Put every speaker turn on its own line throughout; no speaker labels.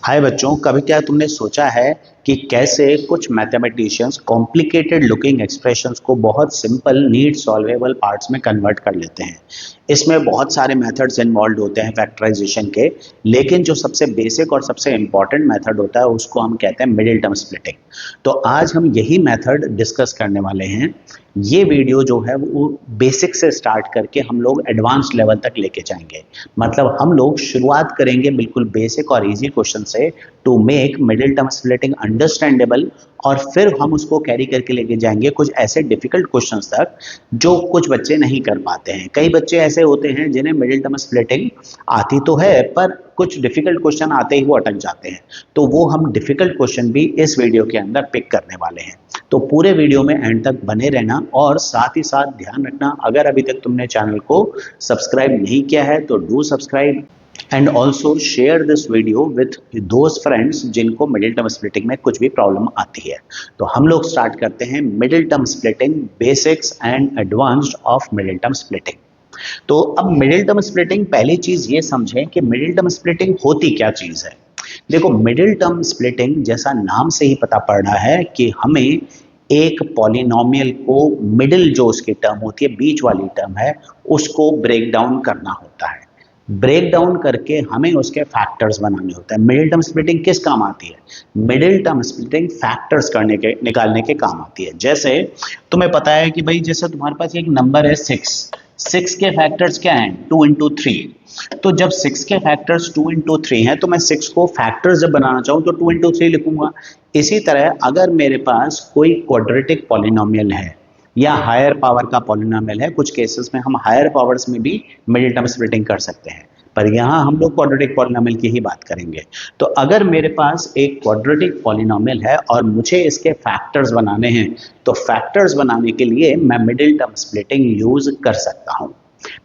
हाय बच्चों, कभी क्या तुमने सोचा है कि कैसे कुछ मैथमेटिशियंस कॉम्प्लिकेटेड लुकिंग एक्सप्रेशंस को बहुत सिंपल नीट सॉल्वेबल पार्ट्स में कन्वर्ट कर लेते हैं। इसमें बहुत सारे मेथड्स इन्वॉल्व होते हैं फैक्टराइजेशन के, लेकिन जो सबसे बेसिक और सबसे इंपॉर्टेंट मेथड होता है उसको हम कहते हैं मिडिल टर्म स्प्लिटिंग। तो आज हम यही मेथड डिस्कस करने वाले हैं। ये वीडियो जो है वो बेसिक से स्टार्ट करके हम लोग एडवांस लेवल तक लेके जाएंगे। मतलब हम लोग शुरुआत करेंगे बिल्कुल बेसिक और इजी क्वेश्चन से to make middle term splitting understandable, और फिर हम उसको कैरी करके लेके जाएंगे कुछ ऐसे डिफिकल्ट क्वेश्चंस तक जो कुछ बच्चे नहीं कर पाते हैं। कई बच्चे ऐसे होते हैं जिन्हें मिडिल टर्म स्प्लिटिंग आती तो है पर कुछ डिफिकल्ट क्वेश्चन आते ही वो अटक जाते हैं। तो वो हम डिफिकल्ट क्वेश्चन भी इस वीडियो के अंदर पिक करने वाले हैं। तो पूरे वीडियो में एंड तक बने रहना, और साथ ही साथ ध्यान रखना, अगर अभी तक तुमने चैनल को सब्सक्राइब नहीं किया है तो do subscribe and also share this video with those friends जिनको मिडिल टर्म स्प्लिटिंग में कुछ भी प्रॉब्लम आती है। तो हम लोग स्टार्ट करते हैं middle term splitting basics and advanced of middle term splitting. तो अब मिडिल टर्म स्प्लिटिंग, पहली चीज ये समझें कि मिडिल टर्म स्प्लिटिंग होती क्या चीज है। देखो, मिडिल टर्म स्प्लिटिंग जैसा नाम से ही पता पड़ रहा है कि हमें एक पॉलिनोमियल को मिडिल जो उसकी टर्म होती है, बीच वाली टर्म है, उसको ब्रेक डाउन करना होता है। ब्रेक डाउन करके हमें उसके फैक्टर्स बनाने होते हैं। मिडिल टर्म स्प्लिटिंग किस काम आती है? मिडिल टर्म स्प्लिटिंग फैक्टर्स निकालने के काम आती है। जैसे तुम्हें पता है कि भाई, जैसे तुम्हारे पास एक नंबर है 6 के फैक्टर्स क्या हैं? 2 इंटू 3। तो जब 6 के फैक्टर्स 2 इंटू 3 हैं तो मैं 6 को फैक्टर्स जब बनाना चाहूँ तो 2 इंटू 3 लिखूंगा। इसी तरह अगर मेरे पास कोई क्वाड्रेटिक पॉलिनोमियल है या हायर पावर का पॉलिनोमियल है, कुछ केसेस में हम हायर पावर्स में भी मिडिल टर्म स्प्लिटिंग कर सकते हैं, पर यहाँ हम लोग क्वाड्रेटिक पॉलिनोमियल की ही बात करेंगे। तो अगर मेरे पास एक क्वाड्रेटिक पॉलिनोमियल है और मुझे इसके फैक्टर्स बनाने हैं, तो फैक्टर्स बनाने के लिए मैं मिडिल टर्म स्प्लिटिंग यूज कर सकता हूँ।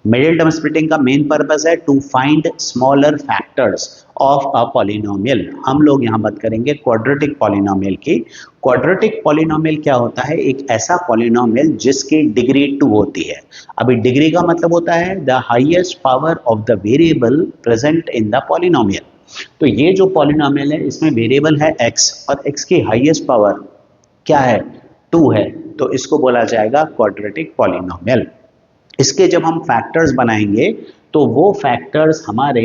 मिडिल टर्म स्प्लिटिंग का मेन पर्पस है to find smaller factors of a polynomial. हम लोग यहाँ बात करेंगे क्वाड्रेटिक पॉलिनोमियल की। क्वाड्रेटिक पॉलिनोमियल क्या होता है? एक ऐसा पॉलिनोमियल जिसकी डिग्री 2 होती है। अभी डिग्री का मतलब होता है the highest power of the variable present in the polynomial. तो ये जो पॉलिनोमियल है इसमें वेरिएबल है x, और x की हाईएस्ट पावर क्या है? 2 है। तो इसको बोला जाएगा क्वाड्रेटिक पॉलिनोमियल। इसके जब हम फैक्टर्स बनाएंगे तो वो फैक्टर्स हमारे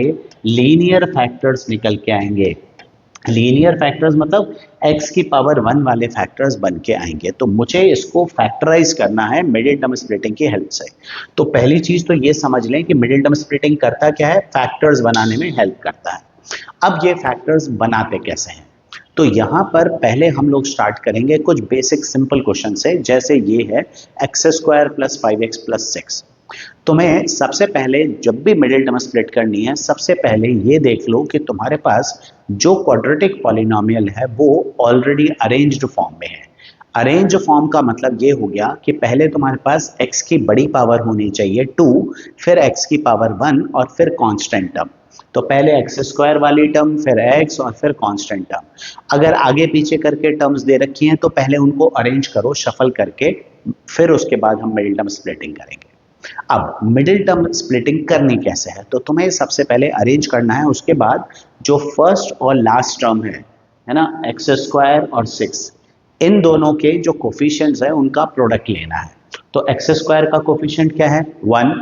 लीनियर फैक्टर्स निकल के आएंगे। लीनियर फैक्टर्स मतलब x की पावर 1 वाले फैक्टर्स बन के आएंगे। तो मुझे इसको फैक्टराइज करना है मिडिल टर्म स्प्लिटिंग की हेल्प से। तो पहली चीज तो ये समझ लें कि मिडिल टर्म स्प्लिटिंग करता क्या है? फैक्टर्स बनाने में हेल्प करता है। अब ये फैक्टर्स बनाते कैसे हैं? तो यहाँ पर पहले हम लोग स्टार्ट करेंगे कुछ बेसिक सिंपल क्वेश्चन से। जैसे ये है x² + 5x + 6। तुम्हें सबसे पहले जब भी मिडिल टर्म स्प्लिट करनी है, सबसे पहले ये देख लो कि तुम्हारे पास जो क्वाड्रेटिक पॉलिनोमियल है वो ऑलरेडी अरेंज्ड फॉर्म में है। अरेंज फॉर्म का मतलब ये हो गया कि पहले तुम्हारे पास x की बड़ी पावर होनी चाहिए 2, फिर x की पावर 1 और फिर कांस्टेंट टर्म। तो पहले x² वाली टर्म, फिर x और फिर कांस्टेंट टर्म। अगर आगे पीछे करके टर्म्स दे रखी हैं तो पहले उनको अरेंज करो शफल करके, फिर उसके बाद हम मिडिल टर्म स्प्लिटिंग करेंगे। अब मिडिल टर्म स्प्लिटिंग करनी कैसे है? तो तुम्हें सबसे पहले अरेंज करना है, उसके बाद जो फर्स्ट और लास्ट टर्म है ना, x² और 6, इन दोनों के जो कोफिशिएंट्स है उनका प्रोडक्ट लेना है। तो x² का कोफिशिएंट क्या है? 1,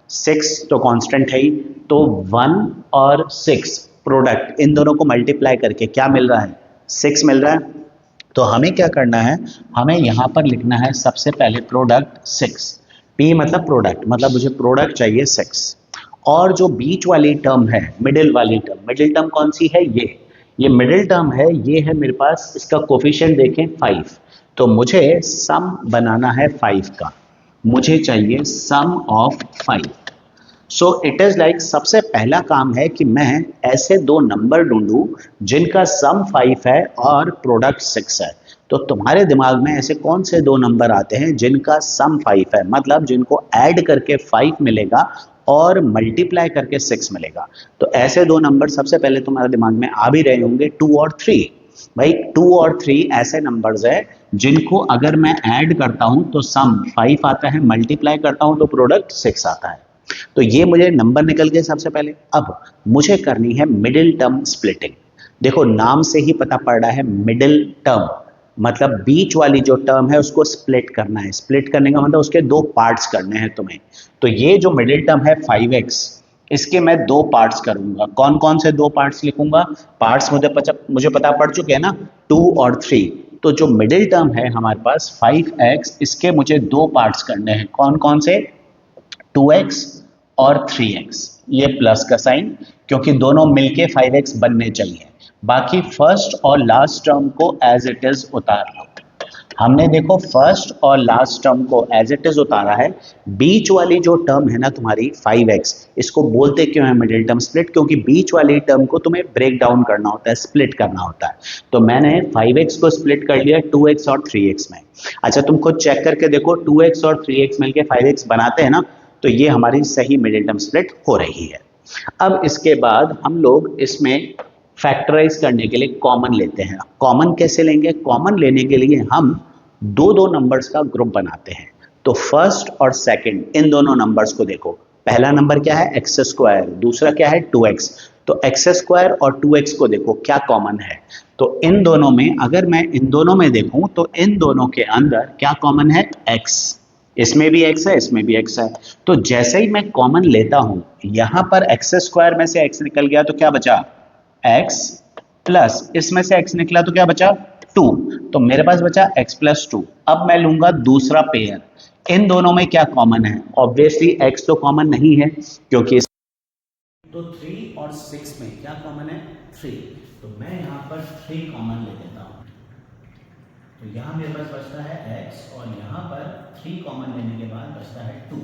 6 तो कांस्टेंट है ही, तो 1 और 6 प्रोडक्ट, इन दोनों को मल्टीप्लाई करके क्या मिल रहा है? 6 मिल रहा है। तो हमें क्या करना है? हमें यहाँ पर लिखना है सबसे पहले प्रोडक्ट 6। P मतलब प्रोडक्ट, मतलब मुझे प्रोडक्ट चाहिए 6। और जो बीच वाली टर्म है, मिडिल वाली टर्म, मिडिल टर्म कौन सी है? ये मिडिल टर्म है, ये है मेरे पास, इसका कोफिशिएंट देखें 5। तो मुझे सम बनाना है 5 का, मुझे चाहिए sum of 5। So it is like, सबसे पहला काम है कि मैं ऐसे दो नंबर ढूंढूं जिनका सम 5 है और प्रोडक्ट 6 है। तो तुम्हारे दिमाग में ऐसे कौन से दो नंबर आते हैं जिनका सम 5 है, मतलब जिनको ऐड करके 5 मिलेगा और मल्टीप्लाई करके 6 मिलेगा? तो ऐसे दो नंबर सबसे पहले तुम्हारे दिमाग में आ भी रहे होंगे, 2 और 3। भाई 2 और 3 ऐसे नंबर्स है जिनको अगर मैं ऐड करता हूं तो सम 5 आता है, मल्टीप्लाई करता हूं तो प्रोडक्ट 6 आता है। तो ये मुझे नंबर निकल गए सबसे पहले। अब मुझे करनी है मिडिल टर्म स्प्लिटिंग। देखो नाम से ही पता पड़ रहा है मिडिल टर्म, मतलब बीच वाली जो टर्म है उसको स्प्लिट करना है। स्प्लिट करने का मतलब उसके दो पार्ट्स करने हैं तुम्हें। तो ये जो मिडिल टर्म है 5x, इसके मैं दो पार्ट्स करूंगा। कौन कौन से दो पार्ट्स लिखूंगा? पार्ट्स मुझे पता पड़ चुके हैं ना, 2 और 3। तो जो मिडिल टर्म है हमारे पास 5x, इसके मुझे दो पार्ट्स करने हैं। कौन कौन से? 2x और 3x। ये प्लस का साइन, क्योंकि दोनों मिलके 5x बनने चाहिए। बाकी फर्स्ट और लास्ट टर्म को एज इट इज उतार लो। हमने देखो फर्स्ट और लास्ट टर्म को एज इट इज उतारा है। बीच वाली जो टर्म है ना तुम्हारी 5x, इसको बोलते क्यों है मिडिल टर्म स्प्लिट? क्योंकि बीच वाली टर्म को तुम्हें ब्रेक डाउन करना होता है, स्प्लिट करना होता है। तो मैंने 5x को स्प्लिट कर लिया 2x और 3x में। अच्छा तुम खुद चेक करके देखो, 2x और 3x मिलके 5x बनाते हैं ना, तो ये हमारी सही मिडिल टर्म स्प्लिट हो रही है। अब इसके बाद हम लोग इसमें फैक्टराइज करने के लिए कॉमन लेते हैं। कॉमन कैसे लेंगे? कॉमन लेने के लिए हम दो दो नंबर्स का ग्रुप बनाते हैं। तो फर्स्ट और सेकंड इन दोनों नंबर्स को देखो। पहला नंबर क्या है? एक्स स्क्वायर, दूसरा क्या है? 2x। तो एक्स स्क्वायर और 2x को देखो क्या कॉमन है। तो इन दोनों में, अगर मैं इन दोनों में देखूं तो इन दोनों के अंदर क्या कॉमन है? x। इसमें भी x है, इसमें भी x है। तो जैसे ही मैं कॉमन लेता हूं, यहां पर एक्स स्क्वायर में से x निकल गया तो क्या बचा? x प्लस इसमें से x निकला तो क्या बचा? 2। तो मेरे पास बचा x प्लस 2। अब मैं लूंगा दूसरा पेयर। इन दोनों में क्या कॉमन है? ऑब्वियसली x तो कॉमन नहीं है, क्योंकि तो 3 और 6 में क्या कॉमन है? 3। तो मैं यहां पर 3 कॉमन ले लेता हूं। तो यहाँ मेरे पास बचता है x, और यहाँ पर 3 कॉमन लेने के बाद बचता है 2।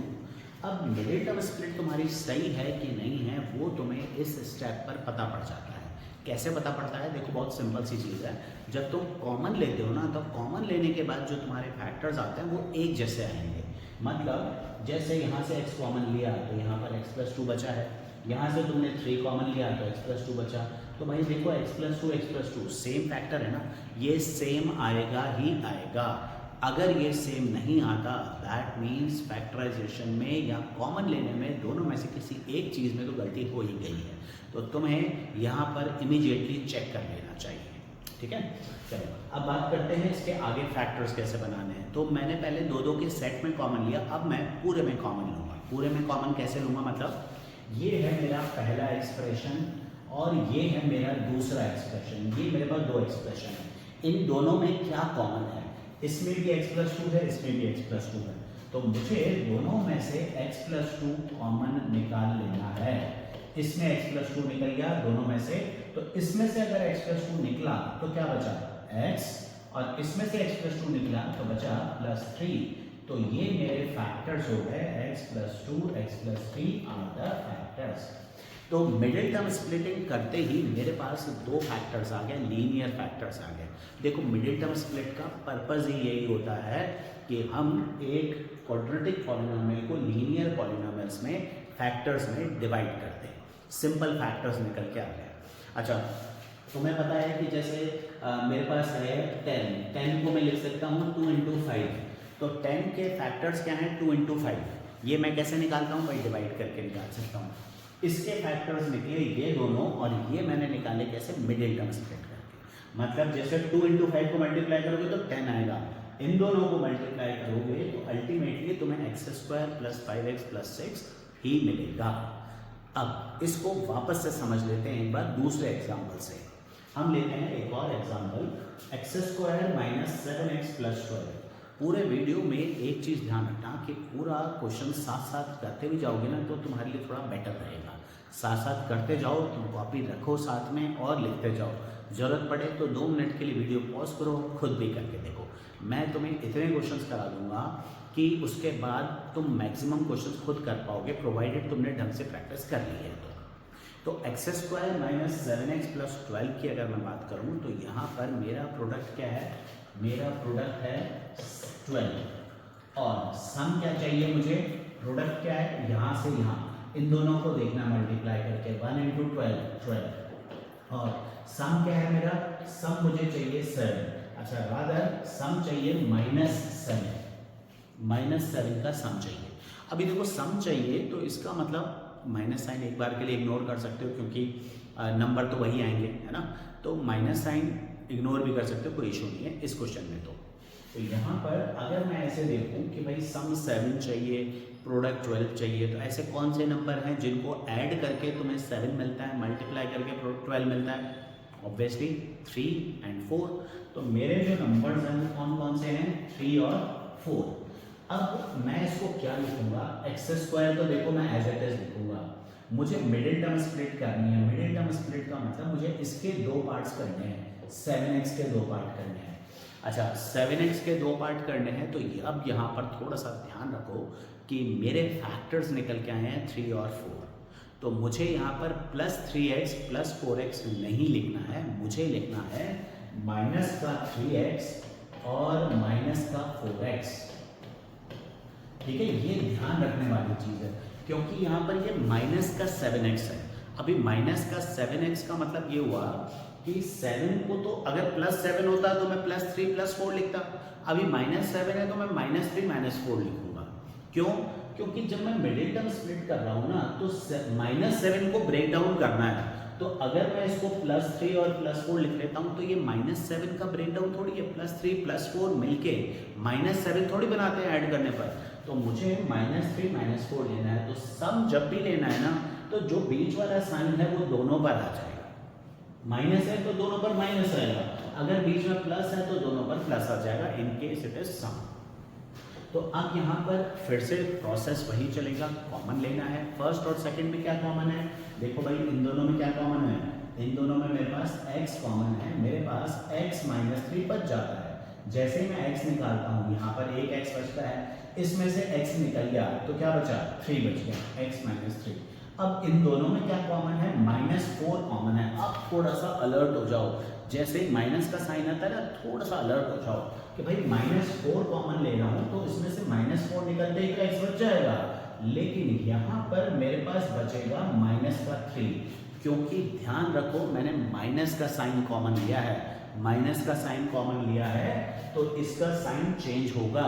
अब मिडिल टर्म स्प्लिट तुम्हारी सही है कि नहीं है वो तुम्हें इस स्टेप पर पता पड़ जाता है। कैसे पता पड़ता है? देखो बहुत सिंपल सी चीज़ है। जब तुम कॉमन लेते हो ना, तो कॉमन लेने के बाद जो तुम्हारे फैक्टर्स आते हैं वो एक जैसे आएंगे। मतलब जैसे यहाँ से x कॉमन लिया तो यहाँ पर x प्लस 2 बचा है, यहाँ से तुमने 3 कॉमन लिया तो x प्लस 2 बचा। तो भाई देखो x प्लस 2 सेम फैक्टर है ना, ये सेम आएगा ही आएगा। अगर ये सेम नहीं आता, दैट मीन्स फैक्टराइजेशन में या कॉमन लेने में दोनों में से किसी एक चीज़ में तो गलती हो ही गई है। तो तुम्हें यहाँ पर इमीडिएटली चेक कर लेना चाहिए। ठीक है, चलो अब बात करते हैं इसके आगे फैक्टर्स कैसे बनाने हैं। तो मैंने पहले दो दो के सेट में कॉमन लिया, अब मैं पूरे में कॉमन लूँगा। पूरे में कॉमन कैसे लूँगा? मतलब ये है मेरा पहला एक्सप्रेशन और ये है मेरा दूसरा एक्सप्रेशन। ये मेरे पास दो एक्सप्रेशन है। इन दोनों में क्या कॉमन है? इसमें भी x प्लस 2 है, इसमें भी x प्लस 2 है। तो मुझे दोनों में से x प्लस 2 कॉमन निकाल लेना है। इसमें x प्लस 2 निकल गया दोनों में से, तो इसमें से अगर x प्लस 2 निकला तो क्या बचा? x, और इसमें से x प्लस 2 निकला तो बचा प्लस 3। तो ये मेरे फैक्टर्स हो गए, x plus 2, x plus 3 are the factors. तो मिडिल टर्म स्प्लिटिंग करते ही मेरे पास दो फैक्टर्स आ गए, लीनियर फैक्टर्स आ गए। देखो मिडिल टर्म स्प्लिट का पर्पस ही यही होता है कि हम एक क्वाड्रेटिक पॉलिनोमियल को लीनियर पॉलिनोमियल्स में फैक्टर्स में डिवाइड करते हैं। सिंपल फैक्टर्स निकल के आ गए। अच्छा, तुम्हें पता है कि जैसे मेरे पास है 10 को मैं लिख सकता हूँ 2 इंटू 5। तो 10 के फैक्टर्स क्या हैं? 2 इंटू 5। ये मैं कैसे निकालता हूँ भाई? डिवाइड करके निकाल सकता हूँ। इसके फैक्टर्स निकले ये दोनों, और ये मैंने निकाले कैसे? मिडिल टर्म स्प्लिट करके। मतलब जैसे 2 इंटू 5 को मल्टीप्लाई करोगे तो 10 आएगा, इन दोनों को मल्टीप्लाई करोगे तो अल्टीमेटली तुम्हें x square plus 5x plus 6 ही मिलेगा। अब इसको वापस से समझ लेते हैं एक बार दूसरे एग्जाम्पल से। हम लेते हैं एक और example, x square minus 7x plus 12। पूरे वीडियो में एक चीज़ ध्यान रखना कि पूरा क्वेश्चन साथ साथ करते भी जाओगे ना तो तुम्हारे लिए थोड़ा बेटर रहेगा। साथ साथ करते जाओ, तुम कॉपी रखो साथ में और लिखते जाओ। ज़रूरत पड़े तो 2 मिनट के लिए वीडियो पॉज करो, खुद भी करके देखो। मैं तुम्हें इतने क्वेश्चंस करा दूंगा कि उसके बाद तुम मैक्सिमम क्वेश्चंस खुद कर पाओगे, प्रोवाइडेड तुमने ढंग से प्रैक्टिस कर ली है। तो x square minus 7x plus 12 की अगर मैं बात करूँ तो यहाँ पर मेरा प्रोडक्ट क्या है? मेरा प्रोडक्ट है 12, और सम क्या चाहिए मुझे? प्रोडक्ट क्या है? यहाँ से यहाँ, इन दोनों को देखना मल्टीप्लाई करके 1 इंटू 12, और सम क्या है मेरा? सम मुझे चाहिए 7। अच्छा, रादर सम चाहिए -7 का सम चाहिए। अभी देखो सम चाहिए तो इसका मतलब माइनस साइन एक बार के लिए इग्नोर कर सकते हो, क्योंकि नंबर तो वही आएंगे, है ना। तो माइनस साइन इग्नोर भी कर सकते हो, कोई इशू नहीं है इस क्वेश्चन में। तो यहाँ पर अगर मैं ऐसे देखूँ कि भाई सम 7 चाहिए, प्रोडक्ट 12 चाहिए, तो ऐसे कौन से नंबर हैं जिनको ऐड करके तुम्हें 7 मिलता है, मल्टीप्लाई करके 12 मिलता है? Obviously 3 and 4। तो मेरे जो नंबर्स हैं वो कौन कौन से हैं? 3 और 4। अब मैं इसको क्या लिखूंगा? एक्स स्क्वायर तो देखो मैं एज इट इज लिखूंगा, मुझे मिडिल टर्म स्प्लिट करनी है। मिडिल टर्म स्प्लिट का मतलब मुझे इसके दो पार्ट्स करने हैं, 7x के दो पार्ट करने हैं। अच्छा 7x के दो पार्ट करने हैं, तो अब यहाँ पर थोड़ा सा ध्यान रखो कि मेरे फैक्टर्स निकल के आए हैं 3 और 4। तो मुझे यहाँ पर प्लस 3x प्लस 4x नहीं लिखना है, मुझे लिखना है माइनस का 3x और माइनस का 4x। ठीक है, ये ध्यान रखने वाली चीज़ है, क्योंकि यहाँ पर ये माइनस का 7x है। अभी माइनस का 7x का मतलब ये हुआ कि 7 को तो अगर प्लस 7 होता तो मैं प्लस 3 प्लस 4 लिखता। अभी माइनस 7 है तो मैं माइनस 3 माइनस 4 लिखूंगा। क्यों? क्योंकि जब मैं मिडिल टर्म स्प्लिट कर रहा हूँ ना, तो माइनस 7 को ब्रेक डाउन करना है। तो अगर मैं इसको प्लस 3 और प्लस 4 लिख लेता हूँ तो ये माइनस 7 का ब्रेक डाउन थोड़ी है, प्लस 3 प्लस 4 मिलके माइनस 7 थोड़ी बनाते हैं ऐड करने पर। तो मुझे माइनस 3 माइनस 4 लेना है, तो सम जब भी लेना है ना, तो जो बीच वाला साइन है वो दोनों पर आ जाएगा। माइनस है तो दोनों पर माइनस आएगा, अगर बीच में प्लस है तो दोनों पर प्लस आ जाएगा, in case it is sum. तो अब यहाँ पर फिर से प्रोसेस वही चलेगा, कॉमन लेना है। फर्स्ट और सेकंड में क्या कॉमन है? देखो भाई इन दोनों में क्या कॉमन है? इन दोनों में मेरे पास x कॉमन है, मेरे पास x माइनस 3 बच जाता है। जैसे ही मैं x निकालता हूँ, यहाँ पर एक x बचता है, इसमें से x निकल गया तो क्या बचा? 3 बच गया, x माइनस 3। अब इन दोनों में क्या कॉमन है? माइनस 4 कॉमन है। अब थोड़ा सा अलर्ट हो जाओ, जैसे ही माइनस का साइन आता है ना, थोड़ा सा अलर्ट हो जाओ कि भाई माइनस 4 कॉमन ले रहा हूँ, तो इसमें से माइनस 4 निकलते ही x बच जाएगा, लेकिन यहाँ पर मेरे पास बचेगा माइनस का 3, क्योंकि ध्यान रखो मैंने माइनस का साइन कॉमन लिया है। माइनस का साइन कॉमन लिया है तो इसका साइन चेंज होगा,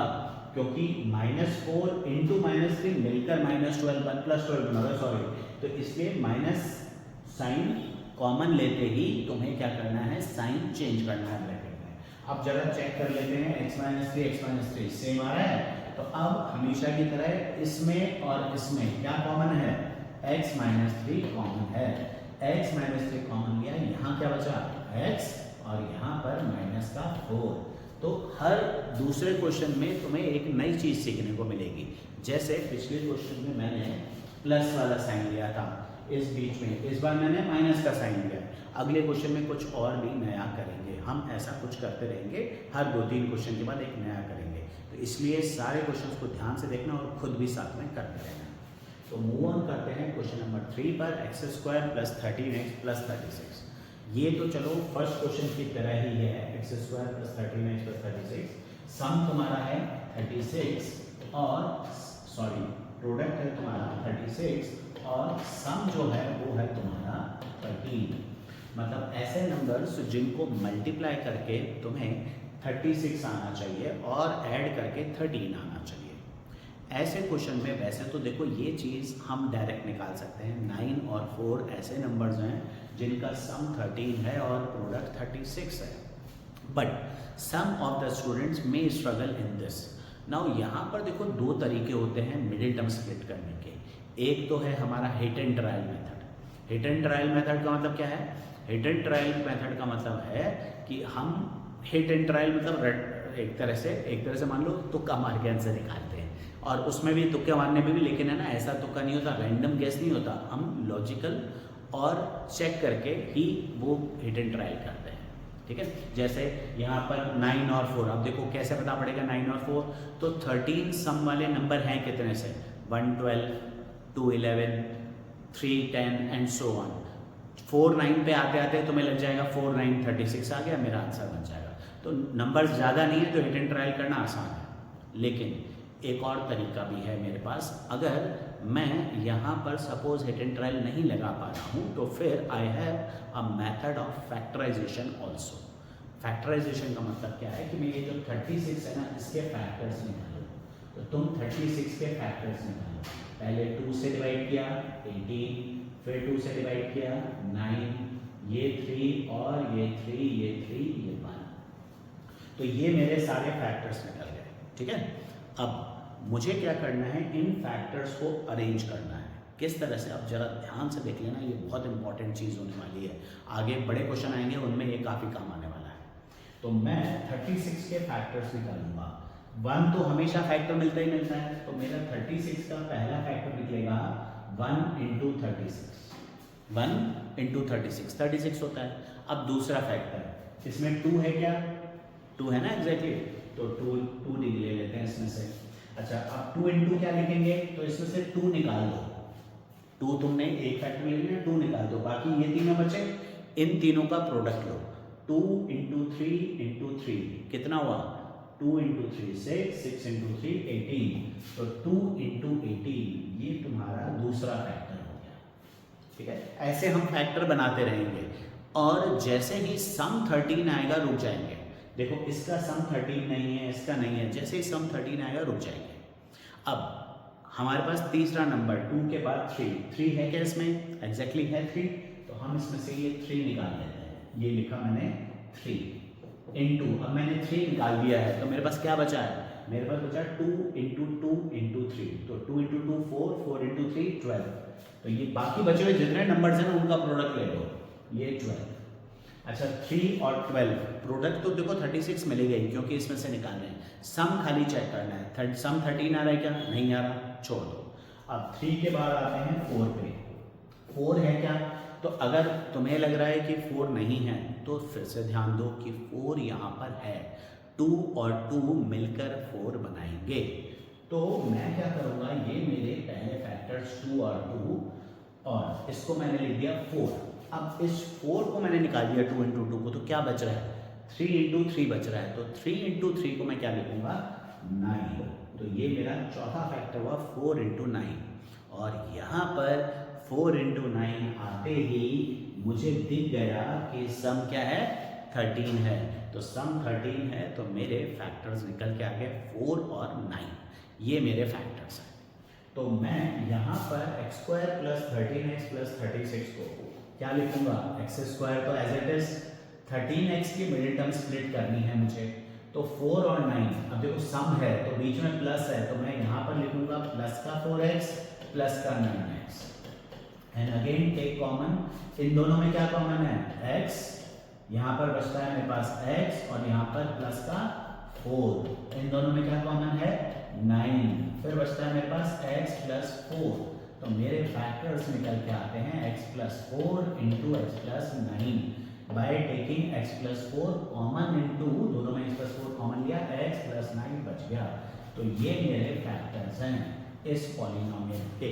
क्योंकि -4 इंटू -3 मिलकर -12 1 + 12 बना, सॉरी। तो इसलिए माइनस साइन कॉमन लेते ही तुम्हें क्या करना है? साइन चेंज करना है ब्रैकेट में। अब जरा चेक कर लेते हैं, x - 3 सेम आ रहा है। तो अब हमेशा की तरह इसमें और इसमें क्या कॉमन है? x - 3 कॉमन है। x - 3 कॉमन लिया, यहाँ क्या बचा? x, और यहाँ पर माइनस का 4। तो हर दूसरे क्वेश्चन में तुम्हें एक नई चीज़ सीखने को मिलेगी। जैसे पिछले क्वेश्चन में मैंने प्लस वाला साइन लिया था इस बीच में, इस बार मैंने माइनस का साइन लिया। अगले क्वेश्चन में कुछ और भी नया करेंगे, हम ऐसा कुछ करते रहेंगे, हर 2-3 क्वेश्चन के बाद एक नया करेंगे। तो इसलिए सारे क्वेश्चन को ध्यान से देखना और खुद भी साथ में करते रहना। तो मूव ऑन करते हैं क्वेश्चन नंबर 3 पर। x² + 13x + 36। ये तो चलो फर्स्ट क्वेश्चन की तरह ही है, x² + 13x + 36। सम तुम्हारा है 36 और सॉरी प्रोडक्ट है तुम्हारा 36 और सम जो है वो है तुम्हारा 13। मतलब ऐसे नंबर्स जिनको मल्टीप्लाई करके तुम्हें 36 आना चाहिए और ऐड करके 13 आना चाहिए। ऐसे क्वेश्चन में वैसे तो देखो ये चीज़ हम डायरेक्ट निकाल सकते हैं। 9 और 4 ऐसे नंबर्स हैं जिनका सम 13 है और प्रोडक्ट 36 है, but some of the students में स्ट्रगल इन दिस। नाउ यहाँ पर देखो दो तरीके होते हैं मिडिल टर्म स्प्लिट करने के। एक तो है हमारा hit and trial method. Hit and trial method का मतलब क्या है? हिट एंड ट्रायल मेथड का मतलब है कि हम हिट एंड ट्रायल मतलब एक तरह से मान लो तुक्का मार के आंसर निकालते हैं, और उसमें भी तुक्के मारने में भी लेकिन है ना ऐसा तुक्का नहीं होता, रैंडम गेस नहीं होता, हम लॉजिकल और चेक करके ही वो हिट एंड ट्रायल करते हैं। ठीक है, जैसे यहाँ पर 9 और 4, अब देखो कैसे पता पड़ेगा 9 और 4? तो 13 सम वाले नंबर हैं कितने से? 1 12 2 11 3 10 एंड सो ऑन। 4 9 पे आते आते तुम्हें लग जाएगा 4 9 36 आ गया, मेरा आंसर बन जाएगा। तो नंबर ज़्यादा नहीं है तो हिट एंड ट्रायल करना आसान है। लेकिन एक और तरीका भी है मेरे पास, अगर मैं यहाँ पर सपोज हिट एंड ट्रायल नहीं लगा पा रहा हूँ तो फिर I have a method of factorization also. Factorization का मतलब क्या है कि मैं ये जो 36 है ना इसके फैक्टर्स निकालो। तो तुम 36 के फैक्टर्स निकालो। पहले 2 से डिवाइड किया 18, फिर 2 से डिवाइड किया 9, ये 3 और ये 3, ये 3, ये 1। तो ये मेरे सारे फैक्टर्स निकल गए। ठीक है, अब मुझे क्या करना है, इन फैक्टर्स को अरेंज करना है। किस तरह से, अब जरा ध्यान से देख लेना, ये बहुत इंपॉर्टेंट चीज़ होने वाली है। आगे बड़े क्वेश्चन आएंगे, उनमें ये काफ़ी काम आने वाला है। तो मैं 36 के फैक्टर्स निकालूंगा। 1 तो हमेशा फैक्टर मिलता ही मिलता है, तो मेरा 36 का पहला फैक्टर निकलेगा 1 इंटू 36, 1 इंटू 36, 36 होता है। अब दूसरा फैक्टर, इसमें 2 है क्या, 2 है ना एग्जैक्टली, तो 2 ले लेते हैं इसमें से। अच्छा, अब 2 इंटू क्या लिखेंगे, तो इसमें से 2 निकाल दो। 2 तुमने एक फैक्टर ले लिया, 2 निकाल दो, बाकी ये तीनों बचे, इन तीनों का प्रोडक्ट लो। 2 इंटू 3 इंटू 3 कितना हुआ, 2 इंटू 3 6 इंटू 3 18, तो 2 इंटू 18 ये तुम्हारा दूसरा फैक्टर हो गया। ठीक है, ऐसे हम फैक्टर बनाते रहेंगे, और जैसे ही सम 13 आएगा रुक जाएंगे। देखो इसका सम 13 नहीं है, इसका नहीं है, जैसे ही सम 13 आएगा रुक जाएंगे। अब हमारे पास तीसरा नंबर 2 के बाद 3 है क्या इसमें, एग्जैक्टली है 3, तो हम इसमें से ये 3 निकाल लेते हैं। ये लिखा मैंने 3 इंटू, अब मैंने 3 निकाल दिया है, तो मेरे पास क्या बचा है, मेरे पास बचा 2 इंटू 2 इंटू 3, तो 2 इंटू 2 4, 4 इंटू 3 12। तो ये बाकी बचे हुए जितने नंबर्स हैं ना उनका प्रोडक्ट ले लो, ये 12। अच्छा, 3 और 12 प्रोडक्ट तो देखो 36 मिलेगा ही, क्योंकि इसमें से निकालना है। सम खाली चेक करना है, सम 13 आ रहा है क्या, नहीं आ रहा, छोड़ दो। अब 3 के बाद आते हैं 4 पे, 4 है क्या, तो अगर तुम्हें लग रहा है कि 4 नहीं है, तो फिर से ध्यान दो कि 4 यहाँ पर है, 2 और 2 मिलकर 4 बनाएंगे। तो मैं क्या करूँगा, ये मेरे पहले फैक्टर्स 2 और 2, और इसको मैंने लिख दिया 4। अब इस 4 को मैंने निकाल दिया 2 इंटू 2 को, तो क्या बच रहा है, 3 इंटू 3 बच रहा है, तो 3 इंटू 3 को मैं क्या लिखूंगा, 9। तो ये मेरा चौथा फैक्टर हुआ 4 इंटू 9, और यहाँ पर 4 इंटू 9 आते ही मुझे दिख गया कि सम क्या है, 13 है। तो सम 13 है, तो मेरे फैक्टर्स निकल के आ गए 4 और 9, ये मेरे फैक्टर्स हैं। तो मैं यहाँ पर x² प्लस 13x प्लस 36 को क्या लिखूंगा, x² तो एज इट इज 13x की मिडिल टर्म स्प्लिट करनी है मुझे, तो 4 और 9, अब देखो सम है तो बीच में प्लस है, तो मैं यहाँ पर लिखूंगा प्लस का 4x प्लस का 9x, and again take common, इन दोनों में क्या कॉमन है, x, यहाँ पर बचता है मेरे पास x, और यहाँ पर प्लस का 4, इन दोनों में क्या कॉमन है, 9, फिर बचता है मेरे पास x प्लस 4, तो मेरे फैक्टर्स निकल के आते हैं x plus 4 into x plus 9, by taking x plus 4 common into, दोनों में x प्लस 4 कॉमन लिया, x प्लस 9 बच गया। तो ये मेरे फैक्टर्स हैं इस पॉलिनोमियल के।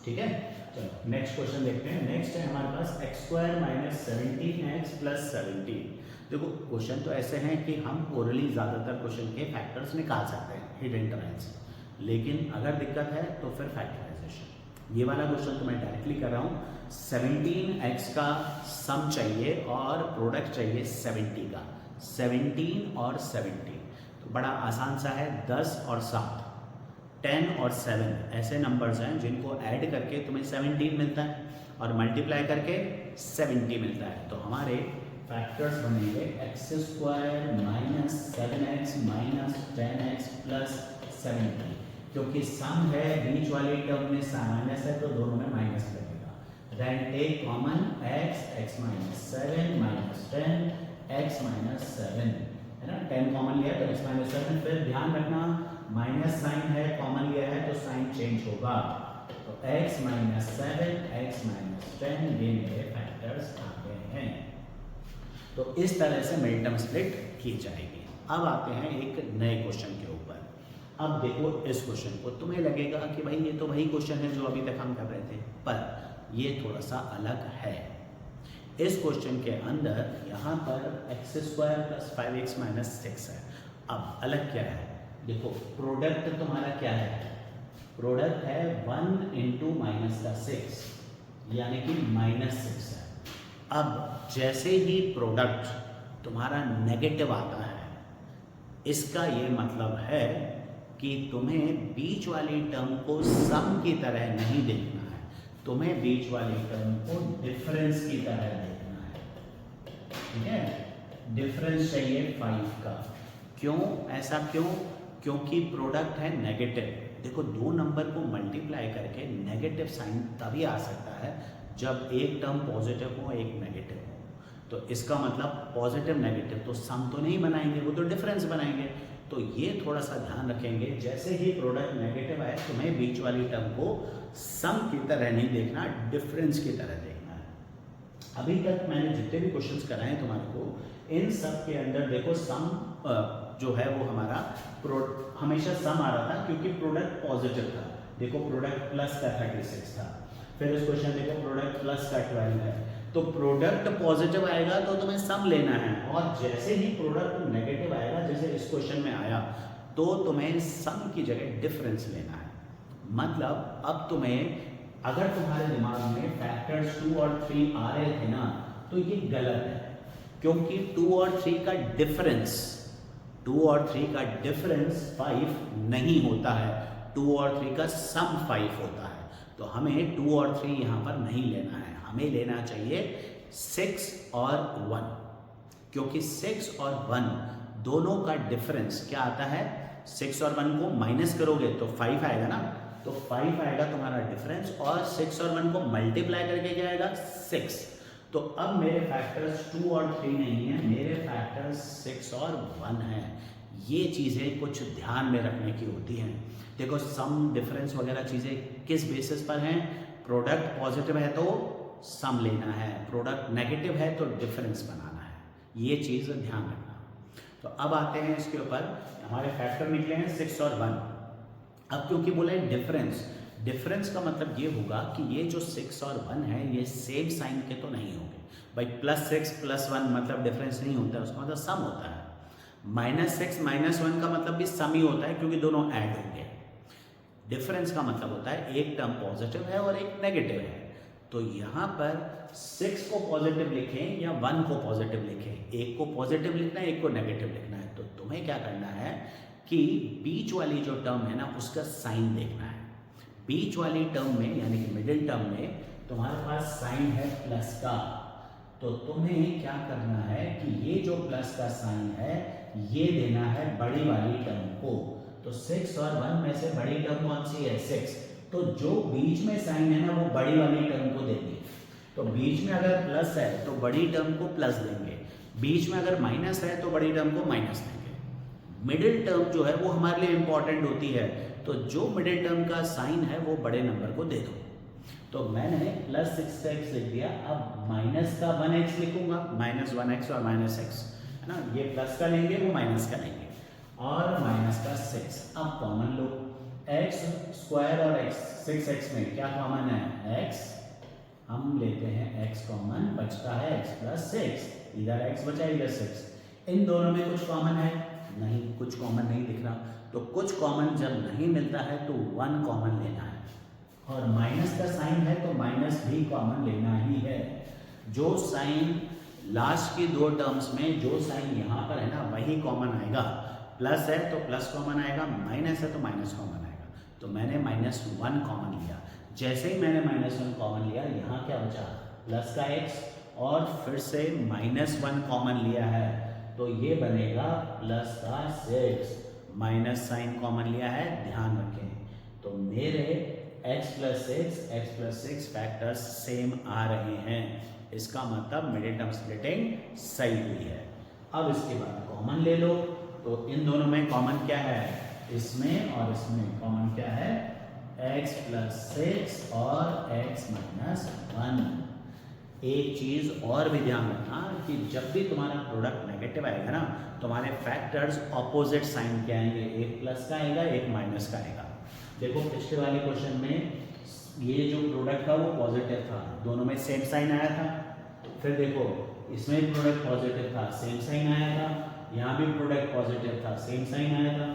ठीक है, चलो नेक्स्ट क्वेश्चन देखते हैं। नेक्स्ट है हमारे पास x² माइनस 17x प्लस 17। देखो क्वेश्चन तो ऐसे हैं कि हम ओरली ज़्यादातर क्वेश्चन के फैक्टर्स निकाल सकते हैं हिडन टर्म से, लेकिन अगर दिक्कत है तो फिर फैक्टराइजेशन। ये वाला क्वेश्चन तो मैं डायरेक्टली कर रहा हूँ, 17x का सम चाहिए और प्रोडक्ट चाहिए 70 का, 17 और 17, तो बड़ा आसान सा है, 10 और 7, 10 और 7 ऐसे नंबर्स हैं जिनको ऐड करके तुम्हें 17 मिलता है और मल्टीप्लाई करके 70 मिलता है। तो हमारे फैक्टर्स बनेंगे x² minus 7x minus 10x plus 70, क्योंकि सम है, बीच वाली टर्म में माइनस है तो दोनों में माइनस लगेगा। Then take common x minus 7 minus 10 x minus 7, है ना, 10 कॉमन लिया तो x माइनस 7, फिर ध्यान रखना माइनस साइन है, कॉमन लिया है तो साइन चेंज होगा, तो x माइनस 7 x माइनस 10 ये मेरे फैक्टर्स आ गए हैं। तो इस तरह से मिड टर्म स्प्लिट की जाएगी। अब आते हैं एक नए क्वेश्चन के ऊपर। अब देखो इस क्वेश्चन को, तुम्हें लगेगा कि भाई ये तो वही क्वेश्चन है जो अभी तक हम कर रहे थे, पर ये थोड़ा सा अलग है। इस क्वेश्चन के अंदर यहाँ पर x² प्लस 5x माइनस 6 है। अब अलग क्या है, देखो प्रोडक्ट तुम्हारा क्या है, प्रोडक्ट है 1 इंटू माइनस का 6, यानी कि माइनस 6 है। अब जैसे ही प्रोडक्ट तुम्हारा नेगेटिव आता है, इसका ये मतलब है कि तुम्हें बीच वाली टर्म को सम की तरह नहीं देखना है, तुम्हें बीच वाली टर्म को डिफरेंस की तरह देखना है, ठीक है। डिफरेंस चाहिए 5 का। क्यों, ऐसा क्यों? क्योंकि प्रोडक्ट है नेगेटिव। देखो, दो नंबर को मल्टीप्लाई करके नेगेटिव साइन तभी आ सकता है जब एक टर्म पॉजिटिव हो एक नेगेटिव हो। तो इसका मतलब पॉजिटिव नेगेटिव तो सम तो नहीं बनाएंगे, वो तो डिफरेंस बनाएंगे। तो ये थोड़ा सा ध्यान रखेंगे, जैसे ही प्रोडक्ट नेगेटिव आए तुम्हें बीच वाली टर्म को सम की तरह नहीं देखना, डिफरेंस की तरह देखना है। अभी तक मैंने जितने भी क्वेश्चंस कराए तुम्हारे को, इन सब के अंदर देखो सम जो है वो हमारा हमेशा सम आ रहा था क्योंकि प्रोडक्ट पॉजिटिव था। देखो प्रोडक्ट प्लस का 36 था, फिर इस क्वेश्चन देखो प्रोडक्ट प्लस का 12 है। तो प्रोडक्ट पॉजिटिव आएगा तो तुम्हें सम लेना है, और जैसे ही प्रोडक्ट नेगेटिव आएगा, जैसे इस क्वेश्चन में आया, तो तुम्हें सम की जगह डिफरेंस लेना है। मतलब अब तुम्हें, अगर तुम्हारे दिमाग में फैक्टर्स 2 और 3 आ रहे थे ना, तो ये गलत है, क्योंकि 2 और 3 का डिफरेंस 5 नहीं होता है, 2 और 3 का सम 5 होता है। तो हमें 2 और 3 यहाँ पर नहीं लेना है, हमें लेना चाहिए 6 और 1, क्योंकि 6 और 1 दोनों का डिफरेंस क्या आता है? 6 और 1 को माइनस करोगे तो 5 आएगा ना, तो 5 आएगा तुम्हारा डिफरेंस, और 6 और 1 को मल्टीप्लाई करके क्या आएगा? 6। तो अब मेरे फैक्टर्स 2 और 3 नहीं है, मेरे फैक्टर्स 6 और 1 है। ये चीज़ें कुछ ध्यान में रखने की होती हैं। देखो सम, डिफरेंस वगैरह चीज़ें किस बेसिस पर हैं? प्रोडक्ट पॉजिटिव है तो सम लेना है, प्रोडक्ट नेगेटिव है तो डिफरेंस बनाना है, ये चीज़ ध्यान रखना। तो अब आते हैं इसके ऊपर, हमारे फैक्टर निकले हैं 6 और 1। अब क्योंकि बोला है डिफरेंस का मतलब ये होगा कि ये जो 6 और 1 है ये सेम साइन के तो नहीं होंगे भाई। +6 + 1 मतलब डिफरेंस नहीं होता है, उसका मतलब सम होता है। -6 - 1 का मतलब भी सम ही होता है, क्योंकि दोनों ऐड होंगे। डिफरेंस का मतलब होता है एक टर्म पॉजिटिव है और एक नेगेटिव है। तो यहाँ पर 6 को पॉजिटिव लिखें या 1 को पॉजिटिव लिखें, एक को पॉजिटिव लिखना है, एक को नेगेटिव लिखना है। तो तुम्हें क्या करना है कि बीच वाली जो टर्म है ना, उसका साइन देखना है। बीच वाली टर्म में, यानी कि मिडिल टर्म में तुम्हारे पास साइन है प्लस का, तो तुम्हें क्या करना है कि ये जो प्लस का साइन है ये देना है बड़ी वाली टर्म को। तो 6 और 1 में से बड़ी टर्म कौन सी है? 6। तो जो बीच में साइन है ना, वो बड़ी वाली टर्म को देंगे। तो बीच में अगर प्लस है तो बड़ी टर्म को प्लस देंगे, बीच में अगर माइनस है तो बड़ी टर्म को माइनस देंगे। मिडिल टर्म जो है वो हमारे लिए इंपॉर्टेंट होती है, तो जो मिडिल टर्म का साइन है वो बड़े नंबर को दे दो। तो मैंने +6x लिख दिया, अब माइनस का 1x लिखूंगा, -1x और -x है ना, ये प्लस का लेंगे वो माइनस का लेंगे, और माइनस का 6। अब कॉमन लो, x² और 6x में क्या कॉमन है? x। हम लेते हैं x कॉमन, बचता है x + 6, इधर x बचा इधर 6। इन दोनों में कुछ कॉमन है? नहीं, कुछ कॉमन नहीं दिख रहा। तो कुछ कॉमन जब नहीं मिलता है तो 1 कॉमन लेना है, और माइनस का साइन है तो माइनस भी कॉमन लेना ही है। जो साइन लास्ट की दो टर्म्स में, जो साइन यहाँ पर है ना, वही कॉमन आएगा। प्लस है तो प्लस कॉमन आएगा, माइनस है तो माइनस कॉमन आएगा। तो मैंने -1 कॉमन लिया। जैसे ही मैंने -1 कॉमन लिया, यहाँ क्या बचा? प्लस का x, और फिर से -1 कॉमन लिया है, तो ये बनेगा प्लस का 6। माइनस साइन कॉमन लिया है, ध्यान रखें। तो मेरे x + 6 फैक्टर्स सेम आ रहे हैं, इसका मतलब मिडिल टर्म स्प्लिटिंग सही हुई है। अब इसके बाद कॉमन ले लो, तो इन दोनों में कॉमन क्या है? इसमें और इसमें कॉमन क्या है? x + 6 और x - 1। एक चीज़ और भी ध्यान रखना कि जब भी तुम्हारा प्रोडक्ट नेगेटिव आएगा ना, तुम्हारे फैक्टर्स ऑपोजिट साइन के आएंगे, एक प्लस का आएगा, एक माइनस का आएगा। देखो पिछले वाले क्वेश्चन में ये जो प्रोडक्ट था वो पॉजिटिव था, दोनों में सेम साइन आया था। फिर देखो इसमें प्रोडक्ट पॉजिटिव था, सेम साइन आया था, यहाँ भी प्रोडक्ट पॉजिटिव था, सेम साइन आया था।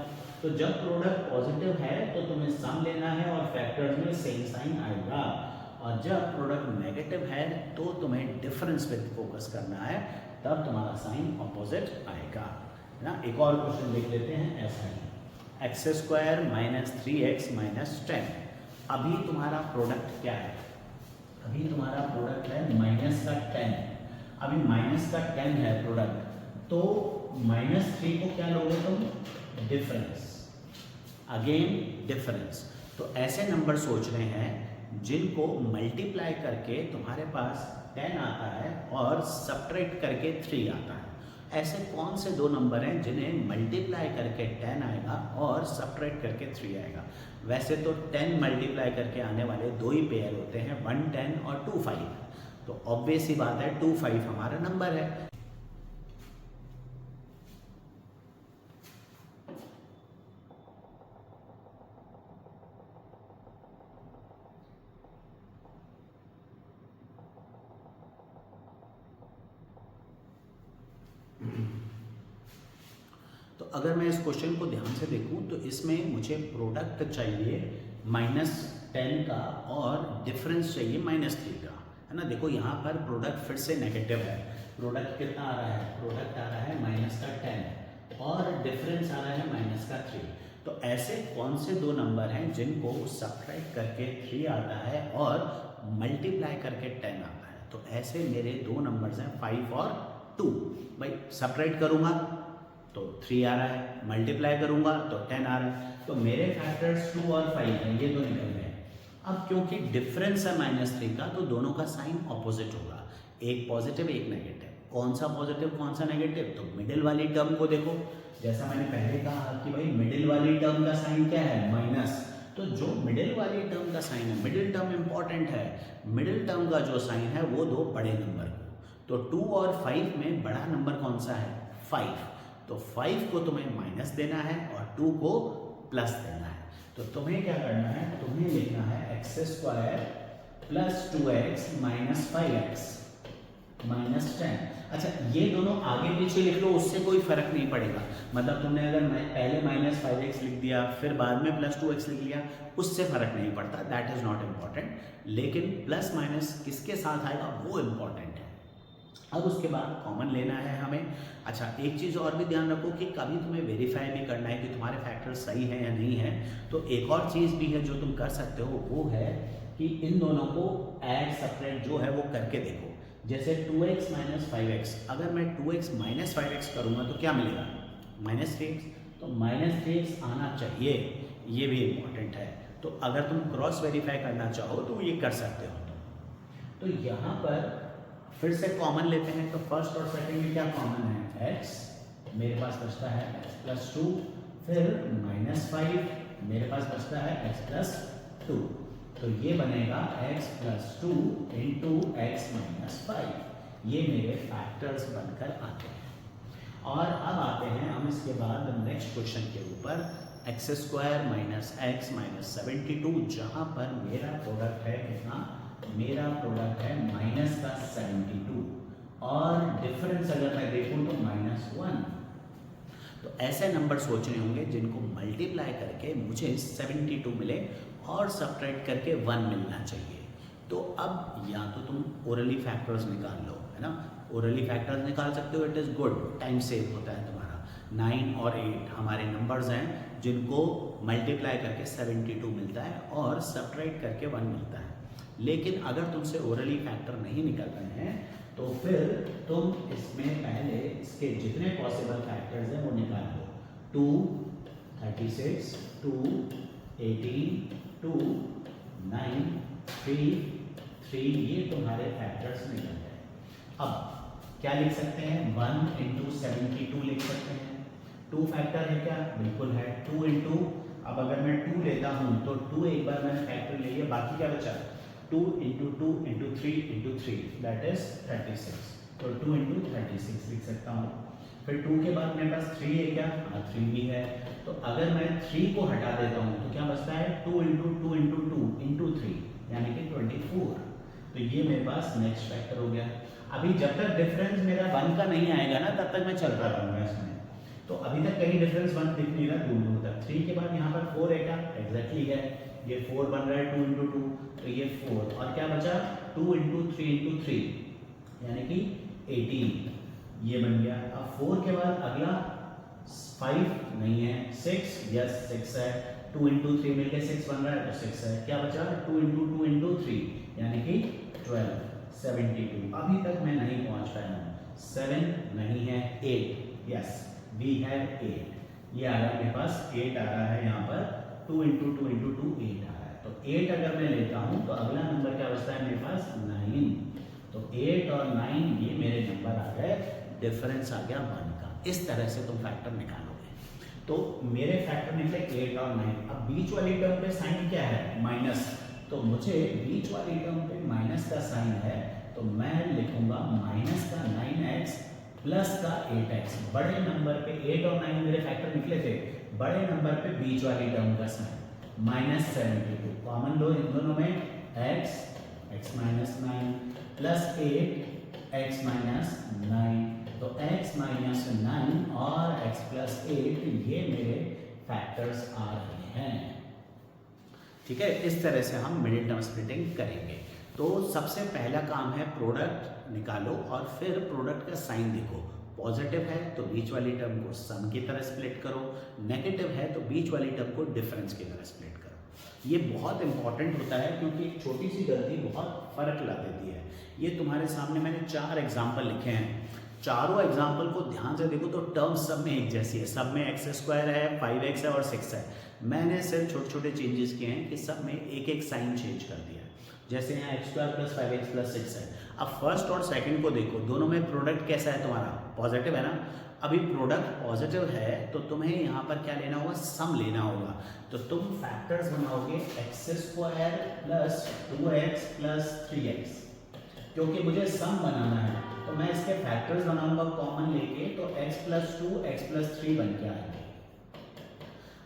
तो जब प्रोडक्ट पॉजिटिव है तो तुम्हें सम लेना है और फैक्टर्स में सेम साइन आएगा, और जब प्रोडक्ट नेगेटिव है तो तुम्हें डिफरेंस पे फोकस करना है, तब तुम्हारा साइन ऑपोजिट आएगा, है ना। एक और क्वेश्चन देख लेते हैं, ऐसा ही x² - 3x - 10। अभी तुम्हारा प्रोडक्ट क्या है? अभी तुम्हारा प्रोडक्ट है माइनस का 10, अभी माइनस का 10 है प्रोडक्ट, तो -3 को क्या लोगे तुम? Difference, again difference. तो ऐसे नंबर सोच रहे हैं जिनको मल्टीप्लाई करके तुम्हारे पास 10 आता है और सब्ट्रैक्ट करके 3 आता है। ऐसे कौन से दो नंबर हैं जिन्हें मल्टीप्लाई करके 10 आएगा और सब्ट्रैक्ट करके 3 आएगा? वैसे तो 10 मल्टीप्लाई करके आने वाले दो ही पेयर होते हैं, 1 10 और 2 5। तो ऑब्वियस ही बात है 2 5 हमारा नंबर है। तो अगर मैं इस क्वेश्चन को ध्यान से देखूं तो इसमें मुझे प्रोडक्ट चाहिए -10 का और डिफरेंस चाहिए -3 का, है ना। देखो यहाँ पर प्रोडक्ट फिर से नेगेटिव है, प्रोडक्ट कितना आ रहा है? प्रोडक्ट आ रहा है -10 और डिफरेंस आ रहा है -3। तो ऐसे कौन से दो नंबर हैं जिनको सब्ट्रैक्ट करके 3 आता है और मल्टीप्लाई करके 10 आता है? तो ऐसे मेरे दो नंबर्स हैं 5 और 2। भाई सब्ट्रैक्ट करूँगा तो 3 आ रहा है, मल्टीप्लाई करूंगा तो 10 आ रहा है। तो मेरे फैक्टर्स 2 और 5 हैं, ये तो निकल गए। अब क्योंकि डिफरेंस है -3 का, तो दोनों का साइन ऑपोजिट होगा, एक पॉजिटिव एक नेगेटिव। कौन सा पॉजिटिव कौन सा नेगेटिव? तो मिडिल वाली टर्म को देखो, जैसा मैंने पहले कहा कि भाई मिडिल वाली टर्म का साइन क्या है? माइनस। तो जो मिडिल वाली टर्म का साइन है, मिडिल टर्म इंपॉर्टेंट है, मिडिल टर्म का जो साइन है वो दो बड़े नंबर को। तो 2 और 5 में बड़ा नंबर कौन सा है? 5। तो 5 को तुम्हें माइनस देना है और 2 को प्लस देना है। तो तुम्हें क्या करना है? तुम्हें लिखना है x² + 2x - 5x -10। अच्छा, ये दोनों आगे पीछे लिख लो, उससे कोई फर्क नहीं पड़ेगा। मतलब तुमने अगर पहले -5x लिख दिया फिर बाद में +2x लिख लिया, उससे फर्क नहीं पड़ता, दैट इज नॉट इम्पॉर्टेंट। लेकिन प्लस माइनस किसके साथ आएगा वो इम्पॉर्टेंट है। अब उसके बाद कॉमन लेना है हमें। अच्छा, एक चीज़ और भी ध्यान रखो कि कभी तुम्हें वेरीफाई भी करना है कि तुम्हारे फैक्टर सही है या नहीं है। तो एक और चीज़ भी है जो तुम कर सकते हो, वो है कि इन दोनों को ऐड सब्ट्रैक्ट जो है वो करके देखो। जैसे 2x - 5x, अगर मैं 2x - 5x करूँगा तो क्या मिलेगा? -3x। तो -3x आना चाहिए, ये भी इम्पॉर्टेंट है। तो अगर तुम क्रॉस वेरीफाई करना चाहो तो ये कर सकते हो। तो यहाँ पर फिर से कॉमन लेते हैं। तो फर्स्ट और सेकंड में क्या कॉमन है? x, मेरे पास बचता है x + 2, फिर -5 मेरे पास बचता है x + 2। तो ये बनेगा x + 2 × x - 5। ये मेरे फैक्टर्स बनकर आते हैं। और अब आते हैं हम इसके बाद नेक्स्ट क्वेश्चन के ऊपर, x² - x - 72, जहाँ पर मेरा प्रोडक्ट है कितना? मेरा प्रोडक्ट है -72 और डिफरेंस अगर मैं देखूं तो -1। तो ऐसे नंबर सोचने होंगे जिनको मल्टीप्लाई करके मुझे 72 मिले और सब्ट्रैक्ट करके 1 मिलना चाहिए। तो अब या तो तुम ओरली फैक्टर्स निकाल लो, है ना। ओरली फैक्टर्स निकाल सकते हो, it is good, time save होता है तुम्हारा। 9 और 8 हमारे नंबर्स हैं जिनको मल्टीप्लाई करके 72 मिलता है और सब्ट्रैक्ट करके 1 मिलता है। लेकिन अगर तुमसे ओरली फैक्टर नहीं निकल रहे हैं तो फिर तुम इसमें पहले इसके जितने पॉसिबल फैक्टर्स हैं वो निकाल लो। 2, 36, 2, 18, 2, 9, 3, 3, ये तुम्हारे फैक्टर्स निकल गए। अब क्या लिख सकते हैं? 1 × 72 लिख सकते हैं। 2 फैक्टर है क्या? बिल्कुल है। 2 × अब अगर मैं 2 लेता हूँ तो 2 एक बार मैंने फैक्टर ले लिया, बाकी क्या बचा? 2 × 2 × 3 × 3, दैट इज 36। तो 2 × 36 लिख सकता हूँ। फिर 2 के बाद मेरे पास 3 है क्या? हाँ, 3 भी है। तो अगर मैं 3 को हटा देता हूँ तो क्या बचता है? 2 × 2 × 2 × 3, यानी कि 24। तो ये मेरे पास नेक्स्ट फैक्टर हो गया। अभी जब तक डिफरेंस मेरा 1 का नहीं आएगा ना, तब तक मैं चलता रहूँगा इसमें। तो अभी तक कहीं डिफरेंस 1 दिख नहीं रहा दूर दूर तक। 3 के बाद यहाँ पर 4 है क्या? एग्जैक्टली है, ये 4 बन रहा है 2 × 2, तो ये 4 और क्या बचा? 2 × 3 × 3, यानी कि 18, ये बन गया। अब 4 के बाद अगला 5 नहीं है, 6, यस 6 है। 2 × 3 मिलकर 6 बन रहा है तो 6 है। क्या बचा? 2 × 2 × 3, यानी कि 12, 72। अभी तक मैं नहीं पहुंच पाया हूँ। 7 नहीं है, 8, यस वी हैव 8। ये आ रहा है मेरे पास 8 आ रहा है यहाँ पर, 2 इंटू 2 इंटू 2 8 आ रहा है। तो 8 अगर मैं लेता हूँ तो अगला नंबर क्या बचता है मेरे पास 9। तो 8 और 9 ये मेरे नंबर आ गए, डिफरेंस आ गया 1 का। इस तरह से तुम फैक्टर निकालोगे। तो मेरे फैक्टर निकले 8 और 9। अब बीच वाली टर्म पे साइन क्या है, माइनस। तो मुझे बीच वाली टर्म पे माइनस का साइन है, तो मैं लिखूंगा माइनस का 9x प्लस का 8x। बड़े नंबर पे 8 और 9 मेरे फैक्टर निकले थे, बड़े नंबर पे बीच वाली टर्म का साइन माइनस 72। कॉमन लो इन दोनों में, x minus 9 plus 8x minus 9। तो x माइनस 9 और x प्लस 8 ये मेरे फैक्टर्स आ रहे हैं। ठीक है, इस तरह से हम मिडिल टर्म स्प्लिटिंग करेंगे। तो सबसे पहला काम है प्रोडक्ट निकालो और फिर प्रोडक्ट का साइन देखो। पॉजिटिव है तो बीच वाली टर्म को सम की तरह स्प्लिट करो, नेगेटिव है तो बीच वाली टर्म को डिफरेंस की तरह स्प्लिट करो। ये बहुत इंपॉर्टेंट होता है क्योंकि एक छोटी सी गलती बहुत फर्क ला देती है। ये तुम्हारे सामने मैंने 4 एग्जाम्पल लिखे हैं, चारों एग्जाम्पल को ध्यान से देखो तो टर्म सब में एक जैसी है। सब में x² है, 5x है और 6 है। मैंने सिर्फ छोटे छोटे चेंजेस किए हैं कि सब में एक एक साइन चेंज कर दिया है। जैसे यहाँ x² प्लस 5x प्लस 6 है। अब फर्स्ट और सेकंड को देखो, दोनों में प्रोडक्ट कैसा है तुम्हारा, पॉजिटिव है ना। अभी प्रोडक्ट पॉजिटिव है तो तुम्हें यहाँ पर क्या लेना होगा, सम लेना होगा। तो तुम फैक्टर्स बनाओगे x² plus 2x plus 3x, क्योंकि मुझे सम बनाना है तो मैं इसके फैक्टर्स बनाऊंगा कॉमन लेके, तो x प्लस 2 x प्लस 3 बन के आएंगे।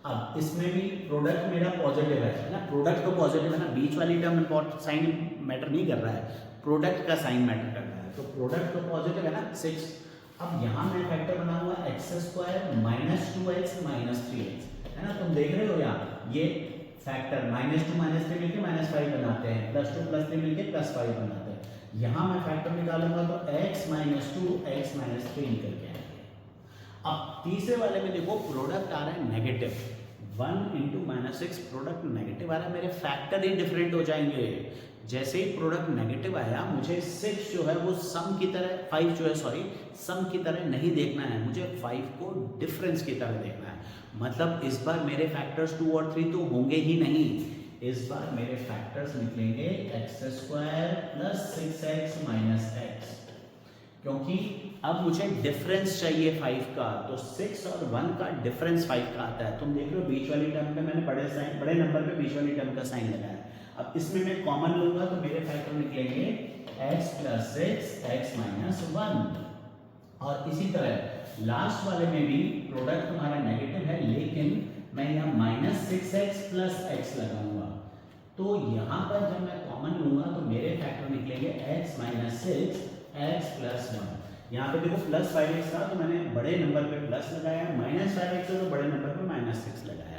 अब इसमें भी प्रोडक्ट मेरा पॉजिटिव है ना, प्रोडक्ट तो पॉजिटिव है ना, बीच वाली टर्म साइन मैटर नहीं कर रहा है, प्रोडक्ट का साइन मैटर कर रहा है। तो प्रोडक्ट तो पॉजिटिव है ना 6। अब यहाँ मैं फैक्टर बनाऊंगा x² minus 2x minus 3x, है ना। तुम देख रहे हो यहाँ ये फैक्टर -2 -3 मिलकर -5 बनाते हैं, +2 +3 मिलकर +5 बनाते हैं। यहाँ मैं फैक्टर निकालूंगा तो x माइनस 2 x माइनस 3 निकल के आएंगे। अब तीसरे वाले में देखो प्रोडक्ट आ रहा है नेगेटिव, 1 इंटू -6 प्रोडक्ट नेगेटिव आ रहा है, मेरे फैक्टर ही डिफरेंट हो जाएंगे। जैसे ही प्रोडक्ट नेगेटिव आया, मुझे 6 जो है वो सम की तरह, 5 जो है सॉरी सम की तरह नहीं देखना है, मुझे 5 को डिफरेंस की तरह देखना है। मतलब इस बार मेरे फैक्टर्स 2 और 3 तो होंगे ही नहीं, इस बार मेरे फैक्टर्स निकलेंगे x² plus 6x minus x, क्योंकि अब मुझे डिफरेंस चाहिए 5 का। तो 6 और 1 का डिफरेंस 5 का आता है। तुम देख रहे हो बीच वाली टर्म पे मैंने बड़े नंबर पे बीच वाली टर्म का साइन लगाया। अब इसमें मैं कॉमन लूंगा तो मेरे फैक्टर निकलेंगे x प्लस 6 x माइनस 1। और इसी तरह लास्ट वाले में भी प्रोडक्ट तुम्हारा नेगेटिव है, लेकिन मैं यहाँ -6x प्लस x लगाऊंगा। तो यहाँ पर जब मैं कॉमन लूंगा तो मेरे फैक्टर निकलेंगे x माइनस 6 x प्लस 1। यहाँ पे देखो प्लस 5x था तो मैंने बड़े नंबर पे प्लस लगाया, -5x है तो बड़े नंबर पे -6 लगाया।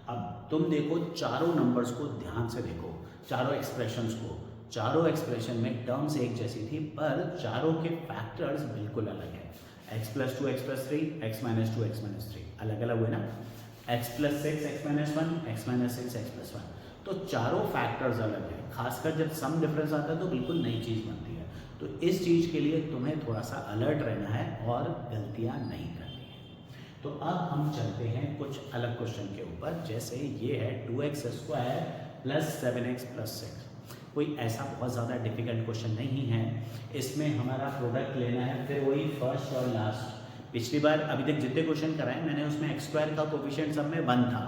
अब तुम देखो चारों नंबर्स को ध्यान से देखो, चारों एक्सप्रेशंस को। चारों एक्सप्रेशन में टर्म्स एक जैसी थी पर चारों के फैक्टर्स बिल्कुल अलग है। x plus 2 x plus 3 x minus 2 x minus 3 अलग अलग हुए ना, x plus 6 x minus 1 x minus 6 x plus 1। तो चारों फैक्टर्स अलग हैं, खासकर जब सम डिफरेंस आता है तो बिल्कुल नई चीज़ बनती है। तो इस चीज़ के लिए तुम्हें थोड़ा सा अलर्ट रहना है और गलतियाँ नहीं करनी है। तो अब हम चलते हैं कुछ अलग क्वेश्चन के ऊपर, जैसे ये है 2x² प्लस 7x प्लस 6। कोई ऐसा बहुत ज़्यादा डिफिकल्ट क्वेश्चन नहीं है, इसमें हमारा प्रोडक्ट लेना है, फिर वही फर्स्ट और लास्ट। पिछली बार अभी तक जितने क्वेश्चन कराए मैंने उसमें x² का कोफिशिएंट सब में 1 था,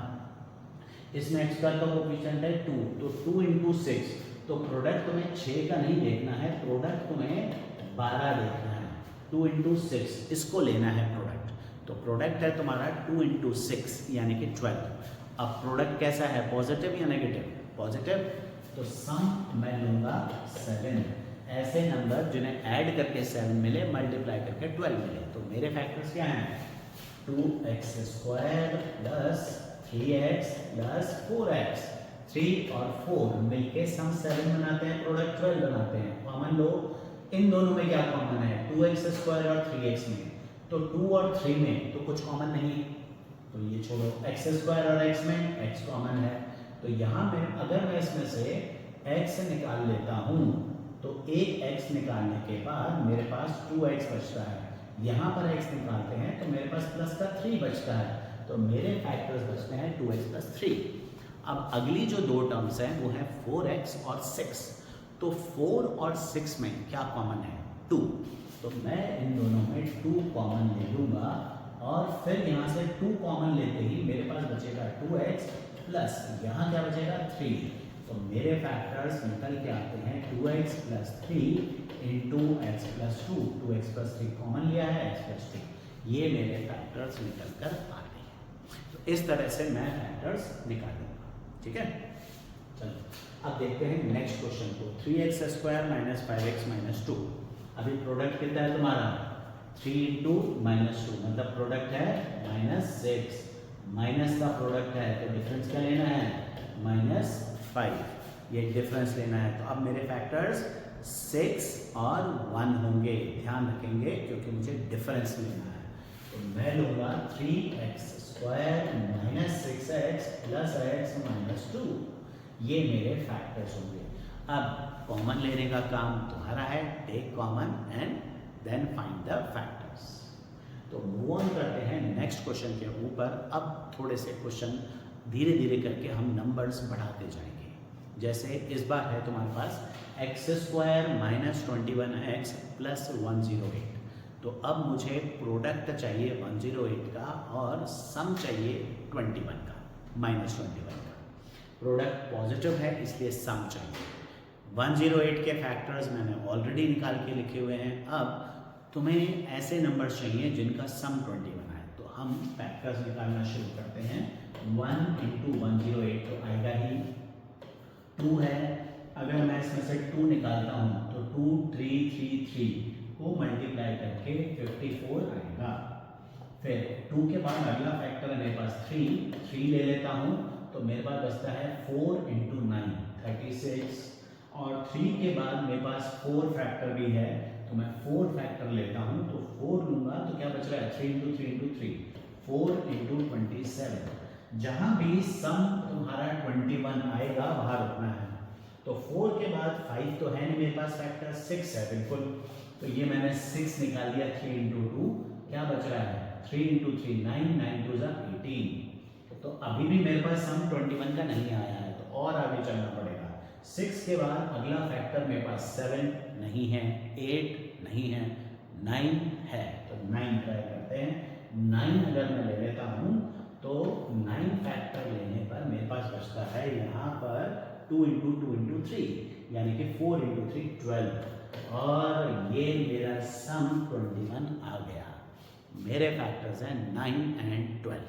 इसमें x² का कोफिशिएंट है 2, तो 2 इंटू 6। तो प्रोडक्ट तुम्हें 6 का नहीं देखना है, प्रोडक्ट तुम्हें 12 देखना है। 2 इंटू 6 इसको लेना है प्रोडक्ट। तो प्रोडक्ट है तुम्हारा 2 इंटू 6 यानी कि 12। अब प्रोडक्ट कैसा है, पॉजिटिव या नेगेटिव, पॉजिटिव। तो सम मैं लूंगा 7, ऐसे नंबर जिन्हें ऐड करके 7 मिले, मल्टीप्लाई करके 12 मिले। तो मेरे फैक्टर्स क्या हैं, 2x² plus 3x plus 4x। 3 और 4 मिलके सम 7 बनाते हैं, प्रोडक्ट 12 बनाते हैं। कॉमन लो, इन दोनों में क्या कॉमन है, 2x² और 3x में। तो 2 और 3 में तो कुछ कॉमन नहीं, तो ये छोड़ो। x² और x में x कॉमन है, तो यहाँ पे अगर मैं इसमें से x निकाल लेता हूँ तो एक x निकालने के बाद मेरे पास 2x बचता है, यहाँ पर x निकालते हैं तो मेरे पास प्लस का 3 बचता है, तो मेरे फैक्टर्स बचते हैं 2x प्लस 3। अब अगली जो दो टर्म्स हैं वो है 4x और 6। तो 4 और 6 में क्या कॉमन है? 2। तो मैं इन दोनों में 2 कॉमन ले लूँगा और फिर यहाँ से 2 कॉमन लेते ही मेरे पास बचेगा 2x प्लस यहाँ क्या बचेगा 3। तो मेरे फैक्टर्स निकल के आते हैं 2x plus 3 into x plus 2। 2x plus 3 common लिया है, x प्लस 3, ये मेरे फैक्टर्स निकल कर आते हैं। तो इस तरह से मैं फैक्टर्स निकालूंगा, ठीक है। चलो अब देखते हैं नेक्स्ट क्वेश्चन को। 3x square minus 5x minus 2। अभी प्रोडक्ट कितना है तुम्हारा? 3 इंटू माइनस 2, मतलब प्रोडक्ट है -6, माइनस का प्रोडक्ट है तो डिफरेंस क्या लेना है? -5, ये डिफरेंस लेना है। तो अब मेरे फैक्टर्स 6 और 1 होंगे, ध्यान रखेंगे क्योंकि मुझे डिफरेंस लेना है। तो मैं लूँगा 3x square minus 6x plus x minus 2, ये मेरे फैक्टर्स होंगे। अब कॉमन लेने का काम तुम्हारा है, take common and then find the factors. तो मूव ऑन करते हैं नेक्स्ट क्वेश्चन के ऊपर। अब थोड़े से क्वेश्चन धीरे धीरे करके हम नंबर्स बढ़ाते जाएंगे। जैसे इस बार है तुम्हारे पास x square minus 21x plus 108। तो अब मुझे प्रोडक्ट चाहिए 108 का और सम चाहिए 21 का, माइनस 21 का। प्रोडक्ट पॉजिटिव है इसलिए सम चाहिए। 108 के फैक्टर्स मैंने ऑलरेडी निकाल के लिखे हुए हैं। अब तुम्हें ऐसे नंबर्स चाहिए जिनका सम 21 है, तो हम फैक्टर्स निकालना शुरू करते हैं। 1 इंटू 108 तो आएगा ही 2 है। अगर मैं इसमें से 2 निकालता हूँ तो 2 3 3 3 को मल्टीप्लाई करके 54 आएगा। फिर 2 के बाद अगला फैक्टर है मेरे पास 3 ले लेता हूँ तो मेरे पास बचता है 4 इंटू 9 36। और 3 के बाद मेरे पास 4 फैक्टर भी है तो मैं 4 फैक्टर लेता हूँ तो 4 लूँगा तो क्या बच रहा है? 3 इंटू 3 इंटू 3, 4 इंटू 27। जहाँ भी सम तुम्हारा 21 आएगा वहाँ रुकना है। तो 4 के बाद 5 तो है नहीं मेरे पास फैक्टर, 6 है बिल्कुल, तो ये मैंने 6 निकाल दिया। 3 इंटू 2 क्या बच रहा है? 3 इंटू 3 9, 9 टू 18। तो अभी भी मेरे पास सम 21 का नहीं आया है तो और आगे चलना पड़ेगा। 6 के बाद अगला फैक्टर मेरे पास 7 नहीं है, 8 नहीं है, 9 है, तो 9 ट्राई करते हैं। 9 अगर मैं ले लेता हूँ तो 9 फैक्टर लेने पर मेरे पास बचता है यहाँ पर 2 इंटू 2 इंटू 3, यानी कि 4 इंटू 3 12, और ये मेरा सम 21 आ गया। मेरे फैक्टर्स हैं 9 एंड 12।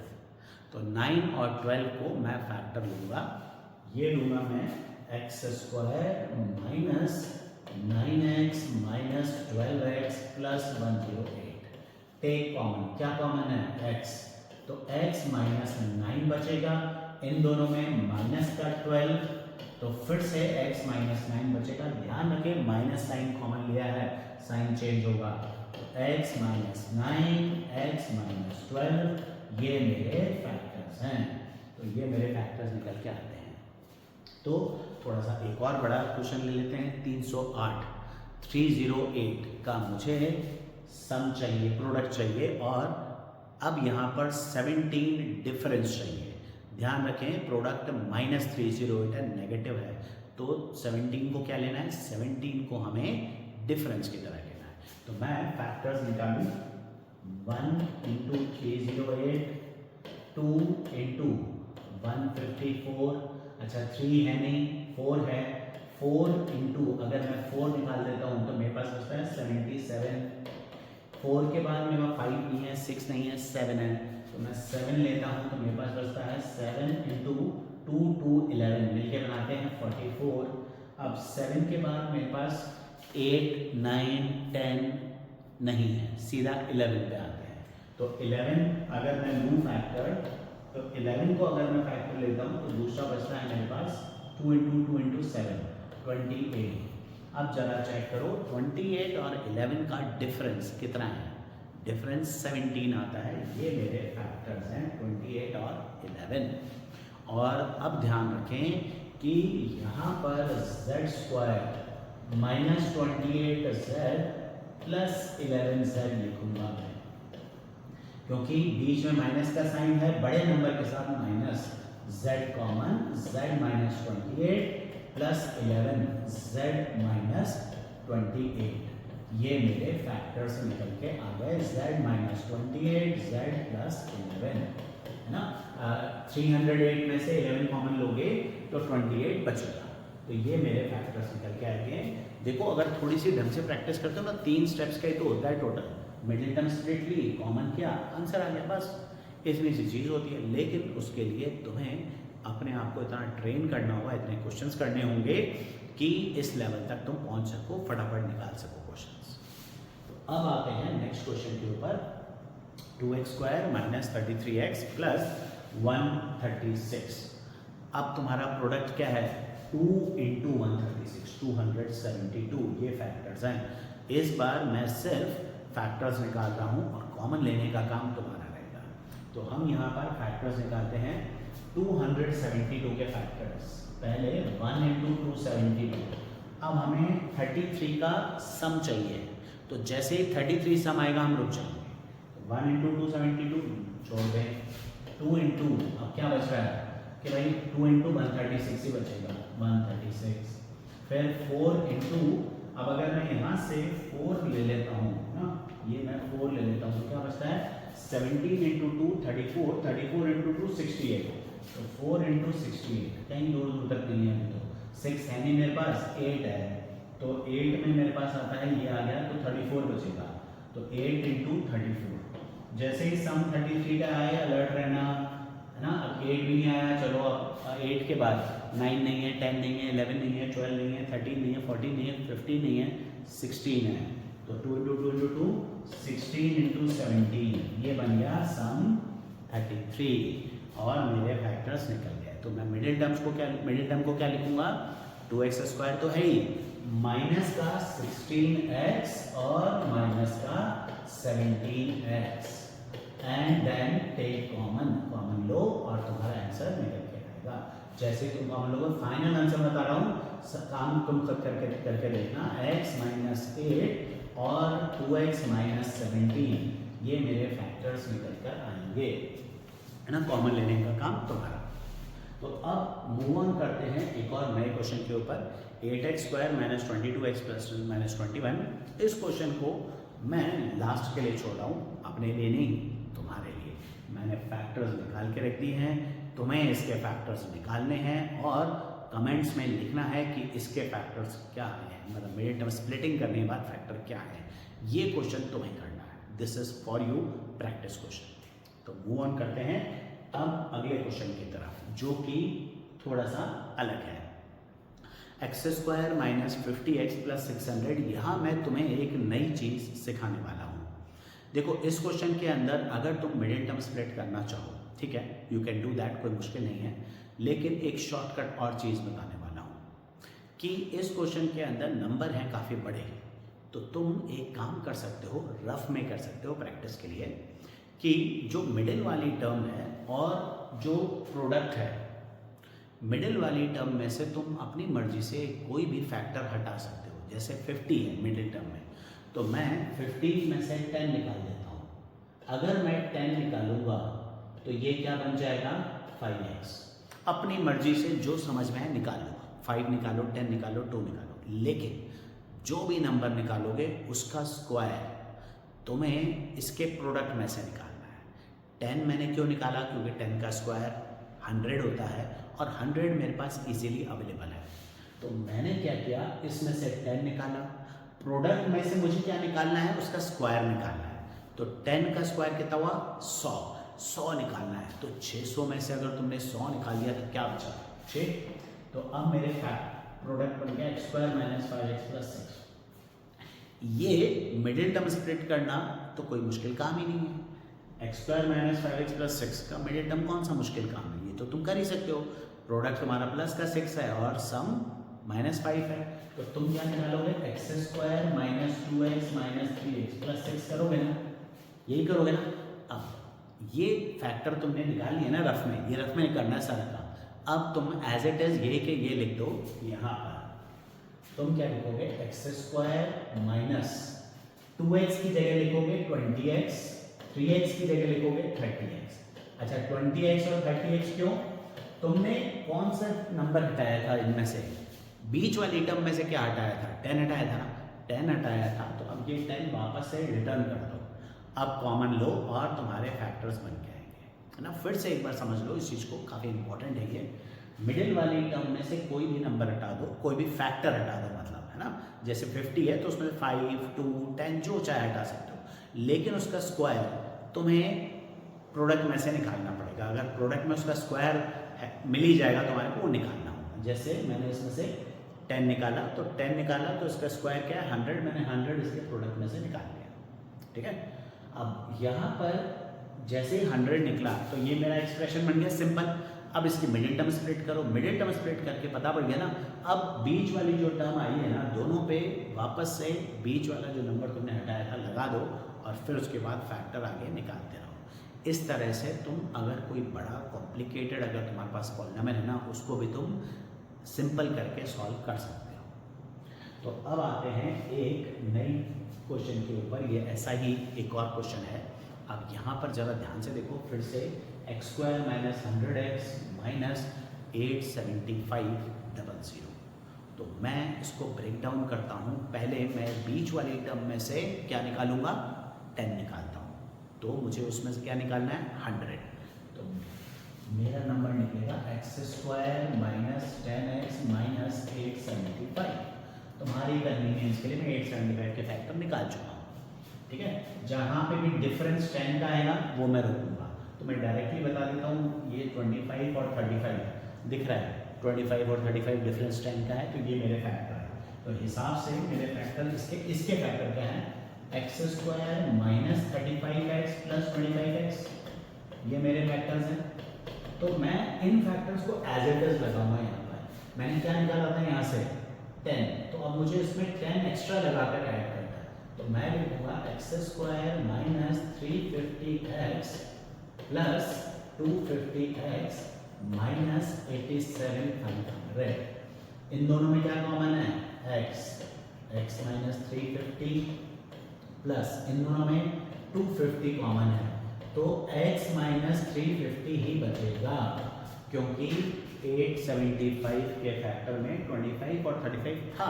तो 9 और 12 को मैं फैक्टर लूँगा, ये लूँगा मैं x square minus 9x minus 12x plus 108। Take common, क्या कॉमन है? x, तो x माइनस 9 बचेगा, इन दोनों में माइनस का 12, तो फिर से x माइनस 9 बचेगा। ध्यान रखें माइनस साइन कॉमन लिया है, साइन चेंज होगा। तो x माइनस 9, x माइनस 12, ये मेरे फैक्टर्स हैं। तो ये मेरे फैक्टर्स निकल के आते हैं। तो थोड़ा सा एक और बड़ा क्वेश्चन ले लेते हैं। 308 का मुझे सम चाहिए, प्रोडक्ट चाहिए, और अब यहाँ पर 17 डिफरेंस चाहिए। ध्यान रखें प्रोडक्ट माइनस 308 है, नेगेटिव है, तो 17 को क्या लेना है? 17 को हमें डिफरेंस की तरह लेना है। तो मैं फैक्टर्स निकालूँ। 1 इंटू 308, 2 इंटू 154, अच्छा 3 है नहीं, 4 है, 4 इंटू अगर मैं 4 निकाल देता हूँ तो मेरे पास बचता है 77। 4 के बाद मेरे पास 5 नहीं है, 6 नहीं है, 7 है, तो मैं 7 लेता हूँ तो मेरे पास बचता है 7 इंटू 2 2 11, मिलके बनाते हैं 44। अब 7 के बाद मेरे पास 8 9 10 नहीं है, सीधा 11 पे आते हैं। तो 11 अगर मैं लूँ फैक्टर, तो 11 को अगर मैं फैक्टर लेता हूँ तो दूसरा बचता है मेरे पास 2 इंटू 2 इंटू 7 28। अब जरा चेक करो 28 और 11 का डिफरेंस कितना है? डिफरेंस 17 आता है। ये मेरे फैक्टर्स हैं 28 और 11। और अब ध्यान रखें कि यहाँ पर z square -28z plus 11z लिखूंगा मैं, क्योंकि बीच में माइनस का साइन है, बड़े नंबर के साथ minus, z common, z -28 plus 11 z -28, ये मेरे फैक्टर्स निकल के आ गए, z -28 z प्लस 11, है ना। 308 में से 11 कॉमन लोगे तो 28 बचेगा, तो ये मेरे फैक्टर्स निकल के आएंगे। देखो अगर थोड़ी सी ढंग से प्रैक्टिस करते हो ना, 3 स्टेप्स का ही तो होता है टोटल, मिडिल टर्म स्प्लिट ली, कॉमन किया, आंसर आ गया, बस इतनी सी चीज़ होती है। लेकिन उसके लिए तुम्हें अपने आप को इतना ट्रेन करना होगा, इतने क्वेश्चंस करने होंगे कि इस लेवल तक तुम पहुंच सको, फटाफट निकाल सको क्वेश्चंस। तो अब आते हैं नेक्स्ट क्वेश्चन के ऊपर, 2x² - 33x प्लस 136। अब तुम्हारा प्रोडक्ट क्या है, 2 × 136, 272, ये फैक्टर्स हैं। इस बार मैं सिर्फ फैक्टर्स निकाल रहा हूँ और कॉमन लेने का काम तुम्हारा रहेगा। तो हम यहाँ पर फैक्टर्स निकालते हैं, 272 के फैक्टर्स, पहले 1 × 272। अब हमें 33 का सम चाहिए, तो जैसे ही 33 सम आएगा हम रुक जाएंगे। 1 × 272 छोड़ दें, 2 × अब क्या बच रहा है कि भाई 2 × 136 ही बचेगा, 136। फिर 4 × अब अगर मैं यहाँ से 4 ले लेता हूँ ना, ये मैं 4 ले लेता हूँ, तो क्या बचता है 17 × 2 34, 34 × 2 68, तो 4 × 68, कहीं दूर दूर तक नहीं है, तो 6 है नहीं मेरे पास, 8 है, तो 8 में मेरे पास आता है, ये आ गया, तो 34 बचेगा, तो 8 × 34। जैसे ही सम 33 का आए अलर्ट रहना, है ना। अब 8 भी नहीं आया, चलो अब 8 के बाद 9 नहीं है, 10 नहीं है, 11 नहीं है, 12 नहीं है, 13 नहीं है, 14 नहीं है, 15 नहीं है, 16 है, तो 2 × 2 × 2 16 × 17, ये बन गया सम 33 और मेरे फैक्टर्स निकल गए। तो मैं मिडिल टर्म को क्या लिखूंगा, 2x² तो है ही, माइनस का 16x और माइनस का 17x, and then take common लो और तुम्हारा आंसर निकल के आएगा। जैसे तुम कॉमन लोगे, फाइनल आंसर बता रहा हूँ, काम तुम सब करके देखना, x - 8 और 2x - 17, ये मेरे फैक्टर्स निकल कर आएंगे, है ना। कॉमन लेने का काम तुम्हारा। तो अब मूव ऑन करते हैं एक और नए क्वेश्चन के ऊपर, 8x² - 22x प्लस -21। इस क्वेश्चन को मैं लास्ट के लिए छोड़ रहा हूँ, अपने लिए नहीं, तुम्हारे लिए। मैंने फैक्टर्स निकाल के रख दिए हैं, तुम्हें इसके फैक्टर्स निकालने हैं और कमेंट्स में लिखना है कि इसके फैक्टर्स क्या हैं, मतलब मिडिल टर्म स्प्लिटिंग करने के बाद फैक्टर क्या है, ये क्वेश्चन तुम्हें करना है। This is for you practice question. तो मूव ऑन करते हैं अब अगले क्वेश्चन की तरफ, जो कि थोड़ा सा अलग है। x² - 50x प्लस 600, यहाँ मैं तुम्हें एक नई चीज़ सिखाने वाला हूँ। देखो इस क्वेश्चन के अंदर अगर तुम मिडिल टर्म स्प्लिट करना चाहो, ठीक है, यू कैन डू दैट, कोई मुश्किल नहीं है। लेकिन एक शॉर्टकट और चीज़ बताने वाला हूँ कि इस क्वेश्चन के अंदर नंबर हैं काफ़ी बड़े, तो तुम एक काम कर सकते हो, रफ में कर सकते हो प्रैक्टिस के लिए, कि जो मिडिल वाली टर्म है और जो प्रोडक्ट है, मिडिल वाली टर्म में से तुम अपनी मर्जी से कोई भी फैक्टर हटा सकते हो। जैसे 50 है मिडिल टर्म में, तो मैं 50 में से 10 निकाल देता हूँ। अगर मैं 10 निकालूंगा तो ये क्या बन जाएगा, 5x। अपनी मर्जी से जो समझ में है निकाल लो, 5 निकालो, 10 निकालो, 2 निकालो, लेकिन जो भी नंबर निकालोगे उसका स्क्वायर तुम्हें इसके प्रोडक्ट में से निकालना है। 10 मैंने क्यों निकाला, क्योंकि 10 का स्क्वायर 100 होता है और 100 मेरे पास इजीली अवेलेबल है। तो मैंने क्या किया, इसमें से 10 निकाला, प्रोडक्ट में से मुझे क्या निकालना है, उसका स्क्वायर निकालना है। तो 10 का स्क्वायर कितना हुआ, 100 निकालना है। तो 600 में से अगर तुमने 100 निकाल दिया तो क्या बचा, 6। तो अब मेरे प्रोडक्ट बन गया x² - 5x प्लस 6। ये मिडिल टर्म स्प्लिट करना तो कोई मुश्किल काम ही नहीं है। x² - 5x प्लस 6 का मिडिल टर्म कौन सा मुश्किल काम है, ये तो तुम कर ही सकते हो। प्रोडक्ट तुम्हारा प्लस का 6 है और सम -5 है, तो तुम क्या निकालोगे, x² - 2x - 3x प्लस 6 करोगे ना, यही करोगे ना। अब ये फैक्टर तुमने निकाल लिया ना रफ में, ये रफ में करना है सारा काम। अब तुम एज इट इज ये के ये लिख दो यहाँ पर, तुम क्या लिखोगे, एक्स स्क्वायर माइनस 2x की जगह लिखोगे 20x, 3x की जगह लिखोगे 30x। अच्छा 20x और 30x क्यों? तुमने कौन सा नंबर हटाया था इनमें से? बीच वाली टर्म में से क्या हटाया था? 10 हटाया था ना, 10 हटाया था। तो अब ये 10 वापस से रिटर्न कर दो, अब कॉमन लो और तुम्हारे फैक्टर्स बन के आएंगे, है ना। फिर से एक बार समझ लो इस चीज़ को, काफ़ी इंपॉर्टेंट है ये। मिडिल वाली टर्म में से कोई भी नंबर हटा दो, कोई भी फैक्टर हटा दो, मतलब, है ना। जैसे 50 है तो उसमें 5, 2, 10 जो चाहे हटा सकते हो, लेकिन उसका स्क्वायर तुम्हें प्रोडक्ट में से निकालना पड़ेगा। अगर प्रोडक्ट में उसका स्क्वायर मिल ही जाएगा तुम्हारे को, वो निकालना होगा। जैसे मैंने इसमें से 10 निकाला, तो 10 निकाला तो इसका स्क्वायर क्या है, 100। मैंने 100 इसके प्रोडक्ट में से निकाल लिया, ठीक है। अब यहाँ पर जैसे ही 100 निकला तो ये मेरा एक्सप्रेशन बन गया सिंपल। अब इसकी मिडिल टर्म स्प्लिट करो, मिडिल टर्म स्प्लिट करके पता पड़ गया ना। अब बीच वाली जो टर्म आई है ना, दोनों पे वापस से बीच वाला जो नंबर तुमने हटाया था लगा दो, और फिर उसके बाद फैक्टर आगे निकालते रहो। इस तरह से तुम अगर कोई बड़ा कॉम्प्लिकेटेड अगर तुम्हारे पास पॉलिनोमियल है ना, उसको भी तुम सिंपल करके सॉल्व कर सकते हो। तो अब आते हैं एक नई क्वेश्चन के ऊपर। ये ऐसा ही एक और क्वेश्चन है। अब यहाँ पर ज़रा ध्यान से देखो फिर से, x square minus 100x minus 87500। तो मैं इसको ब्रेक डाउन करता हूँ। पहले मैं बीच वाली टर्म में से क्या निकालूंगा, 10 निकालता हूँ। तो मुझे उसमें से क्या निकालना है, 100। तो मेरा नंबर निकलेगा x square minus 10x minus 875। तुम्हारी कन्वीनियंस के लिए मैं 875 के फैक्टर निकाल चुका हूँ, ठीक है। जहाँ पे भी डिफरेंस 10 का है ना, वो मैं रखूँगा। तो मैं डायरेक्टली बता देता हूँ, ये 25 और 35 दिख रहा है, 25 और 35 डिफरेंस 10 का है, तो ये मेरे फैक्टर है। तो हिसाब से मेरे फैक्टर इसके फैक्टर क्या है, x square minus 35x plus 25x, ये मेरे फैक्टर्स हैं। तो मैं इन फैक्टर्स को एज इट इज लगाऊंगा। यहाँ पर मैंने क्या निकाला था, यहाँ से 10, तो अब मुझे इसमें 10 एक्स्ट्रा लगाकर ऐड करना है। तो मैं लिखूंगा x square minus 350x plus 250x minus 8700। इन दोनों में क्या कॉमन है, x माइनस 350 प्लस इन दोनों में 250 कॉमन है, तो x माइनस 350 ही बचेगा, क्योंकि 875 के फैक्टर में 25 और 35 था।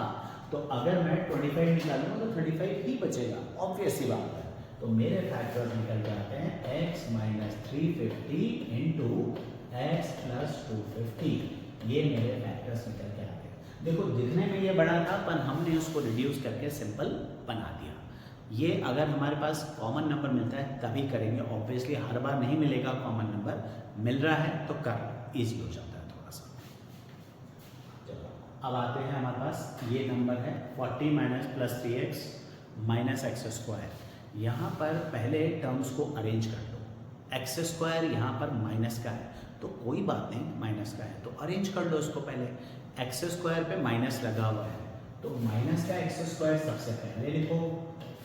तो अगर मैं 25 निकालूंगा तो 35 ही बचेगा, ऑब्वियस ही बात है। तो मेरे फैक्टर्स निकल जाते हैं x minus 350 into x plus 250। ये मेरे फैक्टर्स निकल के आते हैं। देखो दिखने में ये बड़ा था, पर हमने उसको रिड्यूस करके सिंपल बना दिया। ये अगर हमारे पास कॉमन नंबर मिलता है तभी करेंगे, ऑब्वियसली हर बार नहीं मिलेगा कॉमन नंबर, मिल रहा है तो कर इजी हो जाता है थोड़ा सा। चलो अब आते हैं, हमारे पास ये नंबर है 40 minus plus 3x minus x square. यहाँ पर पहले टर्म्स को अरेंज कर लो। एक्स स्क्वायर यहाँ पर माइनस का है, तो कोई बात नहीं, माइनस का है तो अरेंज कर लो इसको। पहले एक्स स्क्वायर पे माइनस लगा हुआ है, तो माइनस का एक्स स्क्वायर सबसे पहले लिखो,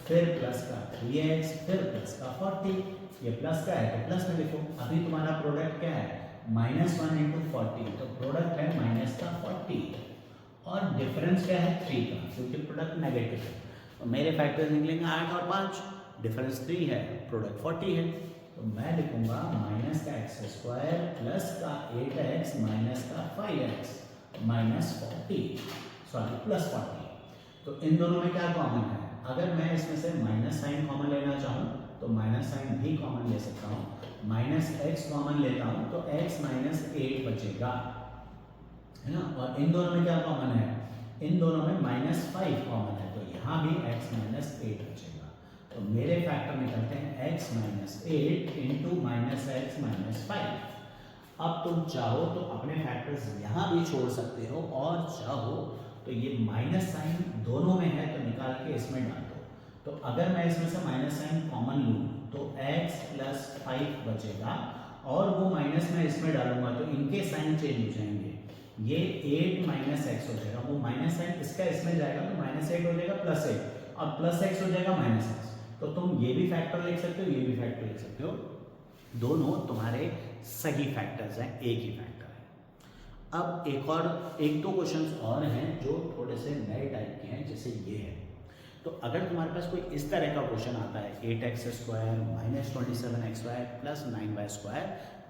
फिर प्लस का 3x, फिर प्लस का 40। ये प्लस का है तो प्लस में लिखो। अभी तुम्हारा प्रोडक्ट क्या है, -1 इंटू 40, तो प्रोडक्ट है माइनस का 40, और डिफरेंस क्या है 3 का, क्योंकि प्रोडक्ट नेगेटिव है। तो मेरे फैक्टर्स निकलेंगे 8 और 5, डिफरेंस 3 है, प्रोडक्ट 40 है। तो मैं लिखूंगा माइनस का एक्स स्क्वायर प्लस का 8x माइनस का 5x माइनस 40, सॉरी प्लस 40। तो इन दोनों में क्या कॉमन है, अगर मैं इसमें से माइनस साइन कॉमन लेना चाहूँ तो माइनस साइन भी कॉमन ले सकता हूँ। माइनस एक्स कॉमन लेता हूँ तो x माइनस 8 बचेगा, है ना। और इन दोनों में क्या कॉमन है, इन दोनों में -5 कॉमन है, तो यहाँ भी x माइनस 8 बचेगा। तो मेरे फैक्टर निकलते हैं x minus 8 into minus x minus 5। अब तुम चाहो तो अपने फैक्टर्स यहाँ भी छोड़ सकते हो, और चाहो तो ये माइनस साइन दोनों में है तो निकाल के इसमें डाल दो। तो अगर मैं इसमें से माइनस साइन कॉमन लूँ तो x प्लस 5 बचेगा, और वो माइनस मैं इसमें डालूंगा तो इनके साइन चेंज हो जाएंगे। ये 8 माइनस एक्स हो जाएगा, वो माइनस साइन इसका इसमें जाएगा तो -8 हो जाएगा प्लस 8, और प्लस एक्स हो जाएगा माइनस एक्स। तो तुम ये भी फैक्टर लिख सकते हो, ये भी फैक्टर लिख सकते हो, दोनों तुम्हारे सही फैक्टर्स हैं, एक ही फैक्टर है। अब एक दो क्वेश्चंस और हैं जो थोड़े से नए टाइप के हैं, जैसे ये है। तो अगर तुम्हारे पास कोई इस तरह का क्वेश्चन आता है 8x² minus 27xy plus 9y²,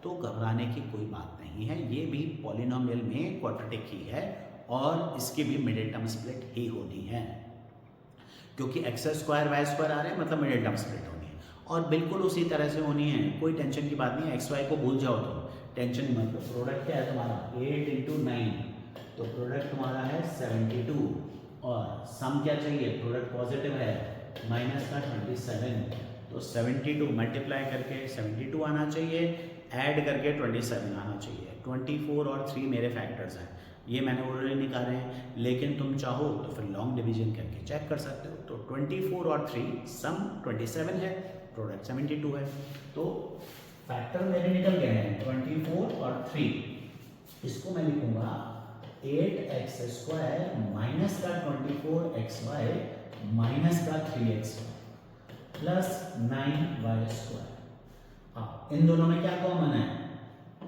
तो घबराने की कोई बात नहीं है। ये भी पॉलिनोमियल में क्वाड्रेटिक ही है और इसकी भी मिडिल टर्म स्प्लिट ही होनी है, क्योंकि x² y² आ रहे हैं मतलब मिडिल टर्म स्प्लिट होनी है और बिल्कुल उसी तरह से होनी है। कोई टेंशन की बात नहीं है, xy को भूल जाओ तो टेंशन मतलब। प्रोडक्ट क्या है तुम्हारा 8 × 9, तो प्रोडक्ट तुम्हारा है 72 और सम क्या चाहिए, प्रोडक्ट पॉजिटिव है माइनस का 27, तो 72 मल्टीप्लाई करके 72 आना चाहिए, ऐड करके 27 आना चाहिए। 24 और 3 मेरे फैक्टर्स हैं, ये मैंने ऑलरेडी निकाले हैं, लेकिन तुम चाहो तो फिर लॉन्ग डिवीजन करके चेक कर सकते हो। तो 24 और 3 सम 27 है, प्रोडक्ट 72 है। तो फैक्टर मेरे निकल गए हैं 24 और 3। इसको मैं लिखूंगा 8x² माइनस का 24xy माइनस का 3xy प्लस 9y²। हाँ, इन दोनों में क्या कॉमन है,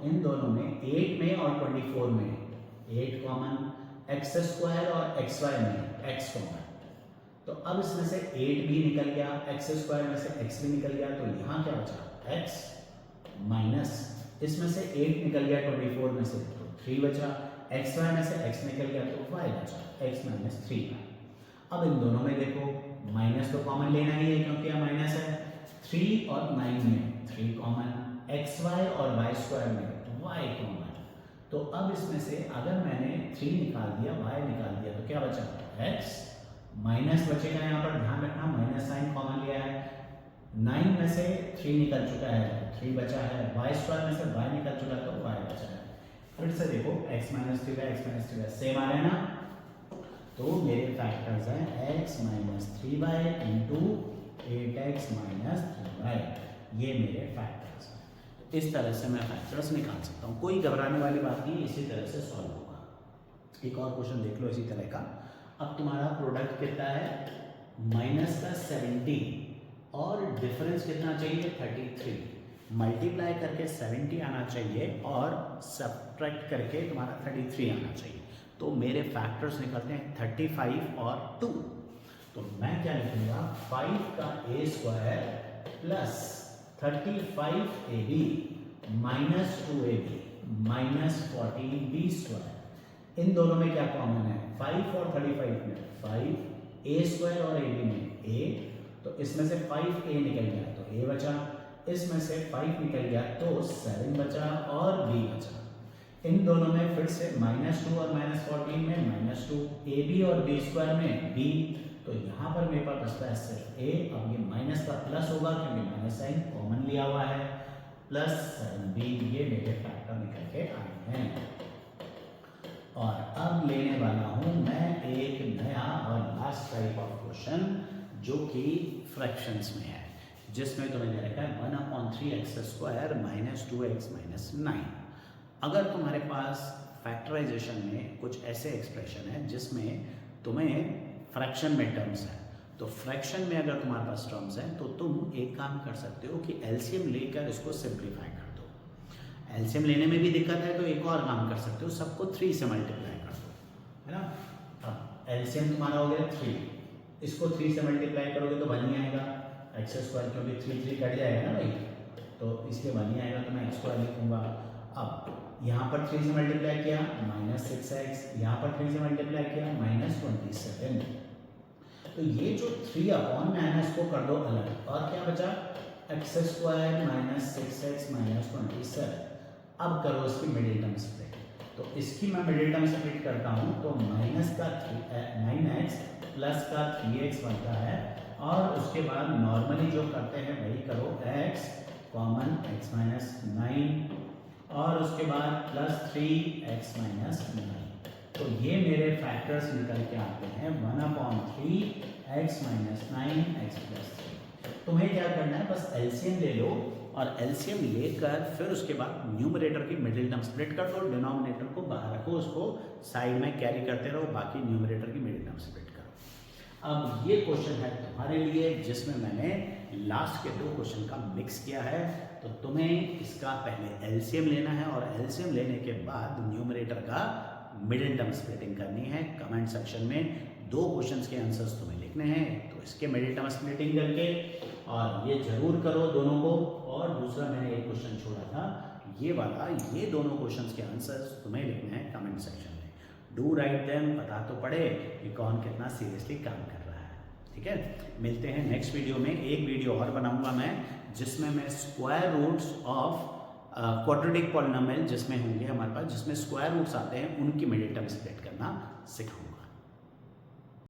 इन दोनों में 8 में और 24 में 8 कॉमन, x² और xy में x कॉमन। तो अब इसमें से 8 भी निकल गया, x² में से x भी निकल गया, तो यहाँ क्या बचा x माइनस, इसमें से 8 निकल गया 24 में से, तो 3 बचा, xy में से x निकल गया तो y बचा, x माइनस 3। अब इन दोनों में देखो माइनस तो कॉमन लेना ही है क्योंकि यह माइनस है। 3 और 9 में 3 कॉमन, xy और y² में y कॉमन। तो अब इसमें से अगर मैंने 3 निकाल दिया, y निकाल दिया, तो क्या बचा x माइनस बचेगा। यहाँ पर ध्यान रखना माइनस साइन कॉमन लिया है। 9 में से 3 निकल चुका है, 3 बचा है, y² में से y निकल चुका है तो y बचा है। फिर से देखो x माइनस 3y सेम आ रहे हैं ना, तो मेरे फैक्टर्स हैं x minus 3y into 8x minus 3y, ये मेरे फैक्टर्स हैं। तो इस तरह से मैं फैक्टर्स निकाल सकता हूँ, कोई घबराने वाली बात नहीं, इसी तरह से सॉल्व होगा। एक और क्वेश्चन देख लो इसी तरह का। अब तुम्हारा प्रोडक्ट कितना है माइनस का 70 और डिफरेंस कितना चाहिए 33, मल्टीप्लाई करके 70 आना चाहिए और सब्ट्रैक्ट करके तुम्हारा 33 आना चाहिए। तो मेरे फैक्टर्स निकलते हैं 35 और 2। तो मैं क्या लिखूंगा 5 का a² plus 35ab minus 2ab minus 40b²। इन दोनों में क्या कॉमन है, 5 और 35 में 5, a² और ab में a, तो इसमें से 5a निकल गया तो a बचा, इसमें से 5 निकल गया तो 7 बचा और b बचा। इन दोनों में फिर से -2 और -14 में -2, ab और b² में b, तो यहाँ पर मेरे पास बचता है सिर्फ a। अब ये माइनस का प्लस होगा क्योंकि माइनस साइन कॉमन लिया हुआ है, प्लस 7b, ये मेरे फैक्टर निकल के आए हैं। और अब लेने वाला हूँ मैं एक नया और लास्ट टाइप ऑफ क्वेश्चन जो कि फ्रैक्शंस में है, जिसमें तुम्हें दे रखा है 1/3x² माइनस 2x माइनस 9। अगर तुम्हारे पास फैक्टराइजेशन में कुछ ऐसे एक्सप्रेशन है जिसमें तुम्हें फ्रैक्शन में टर्म्स हैं, तो फ्रैक्शन में अगर तुम्हारे पास टर्म्स हैं तो तुम एक काम कर सकते हो कि एलसीएम लेकर इसको सिंप्लीफाई कर दो। एलसीएम लेने में भी दिक्कत है तो एक और काम कर सकते हो, सबको 3 से मल्टीप्लाई कर दो, है ना। हाँ, एलसीएम तुम्हारा हो गया 3, इसको 3 से मल्टीप्लाई करोगे तो 1 ही आएगा, x² क्योंकि 3 कट जाएगा ना भाई, तो इसलिए 1 ही आएगा, तो मैं x² लिखूंगा। अब यहाँ पर 3 से मल्टीप्लाई किया -6x, यहाँ पर 3 से मल्टीप्लाई किया -27। तो ये जो 3 है इसको कर दो अलग, और क्या बचा x² माइनस 6x माइनस 27। अब करो इसकी मिडिल टर्म स्प्लिट, तो इसकी मैं मिडिल टर्म स्प्लिट करता हूँ तो माइनस का 9x प्लस का 3x बनता है, और उसके बाद नॉर्मली जो करते हैं वही करो, x कॉमन x माइनस 9 और उसके बाद प्लस 3x माइनस 9। तो ये मेरे फैक्टर्स निकल के आते हैं 1/3x माइनस 9x प्लस 3। तुम्हें क्या करना है, बस एलसीएम ले लो और एलसीएम लेकर फिर उसके बाद न्यूमरेटर की मिडिल टर्म स्प्लिट कर दो, डिनोमिनेटर को बाहर रखो, उसको साइड में कैरी करते रहो, बाकी न्यूमरेटर की मिडिल टर्म स्प्लिट करो। अब ये क्वेश्चन है तुम्हारे लिए, जिसमें मैंने लास्ट के 2 क्वेश्चन का मिक्स किया है। तो तुम्हें इसका पहले एलसीएम लेना है और एलसीएम लेने के बाद न्यूमरेटर का मिडिल टर्म स्प्लिटिंग करनी है। कमेंट सेक्शन में 2 क्वेश्चंस के आंसर्स तुम्हें लिखने हैं, तो इसके मिडिल टर्म स्प्लिटिंग करके और ये जरूर करो दोनों को। और दूसरा मैंने एक क्वेश्चन छोड़ा था ये वाला, ये दोनों क्वेश्चंस के आंसर्स तुम्हें लिखने हैं कमेंट सेक्शन में। डू राइट देम, पता तो पड़े कि कौन कितना सीरियसली काम कर रहा है। ठीक है, मिलते हैं नेक्स्ट वीडियो में। एक वीडियो और बनाऊंगा मैं जिसमें मैं square roots of quadratic polynomial जिसमें होंगे हमारे पास, जिसमें स्क्वायर रूट्स आते हैं, उनकी मिडिल टर्म स्प्लिट करना सिखाऊंगा।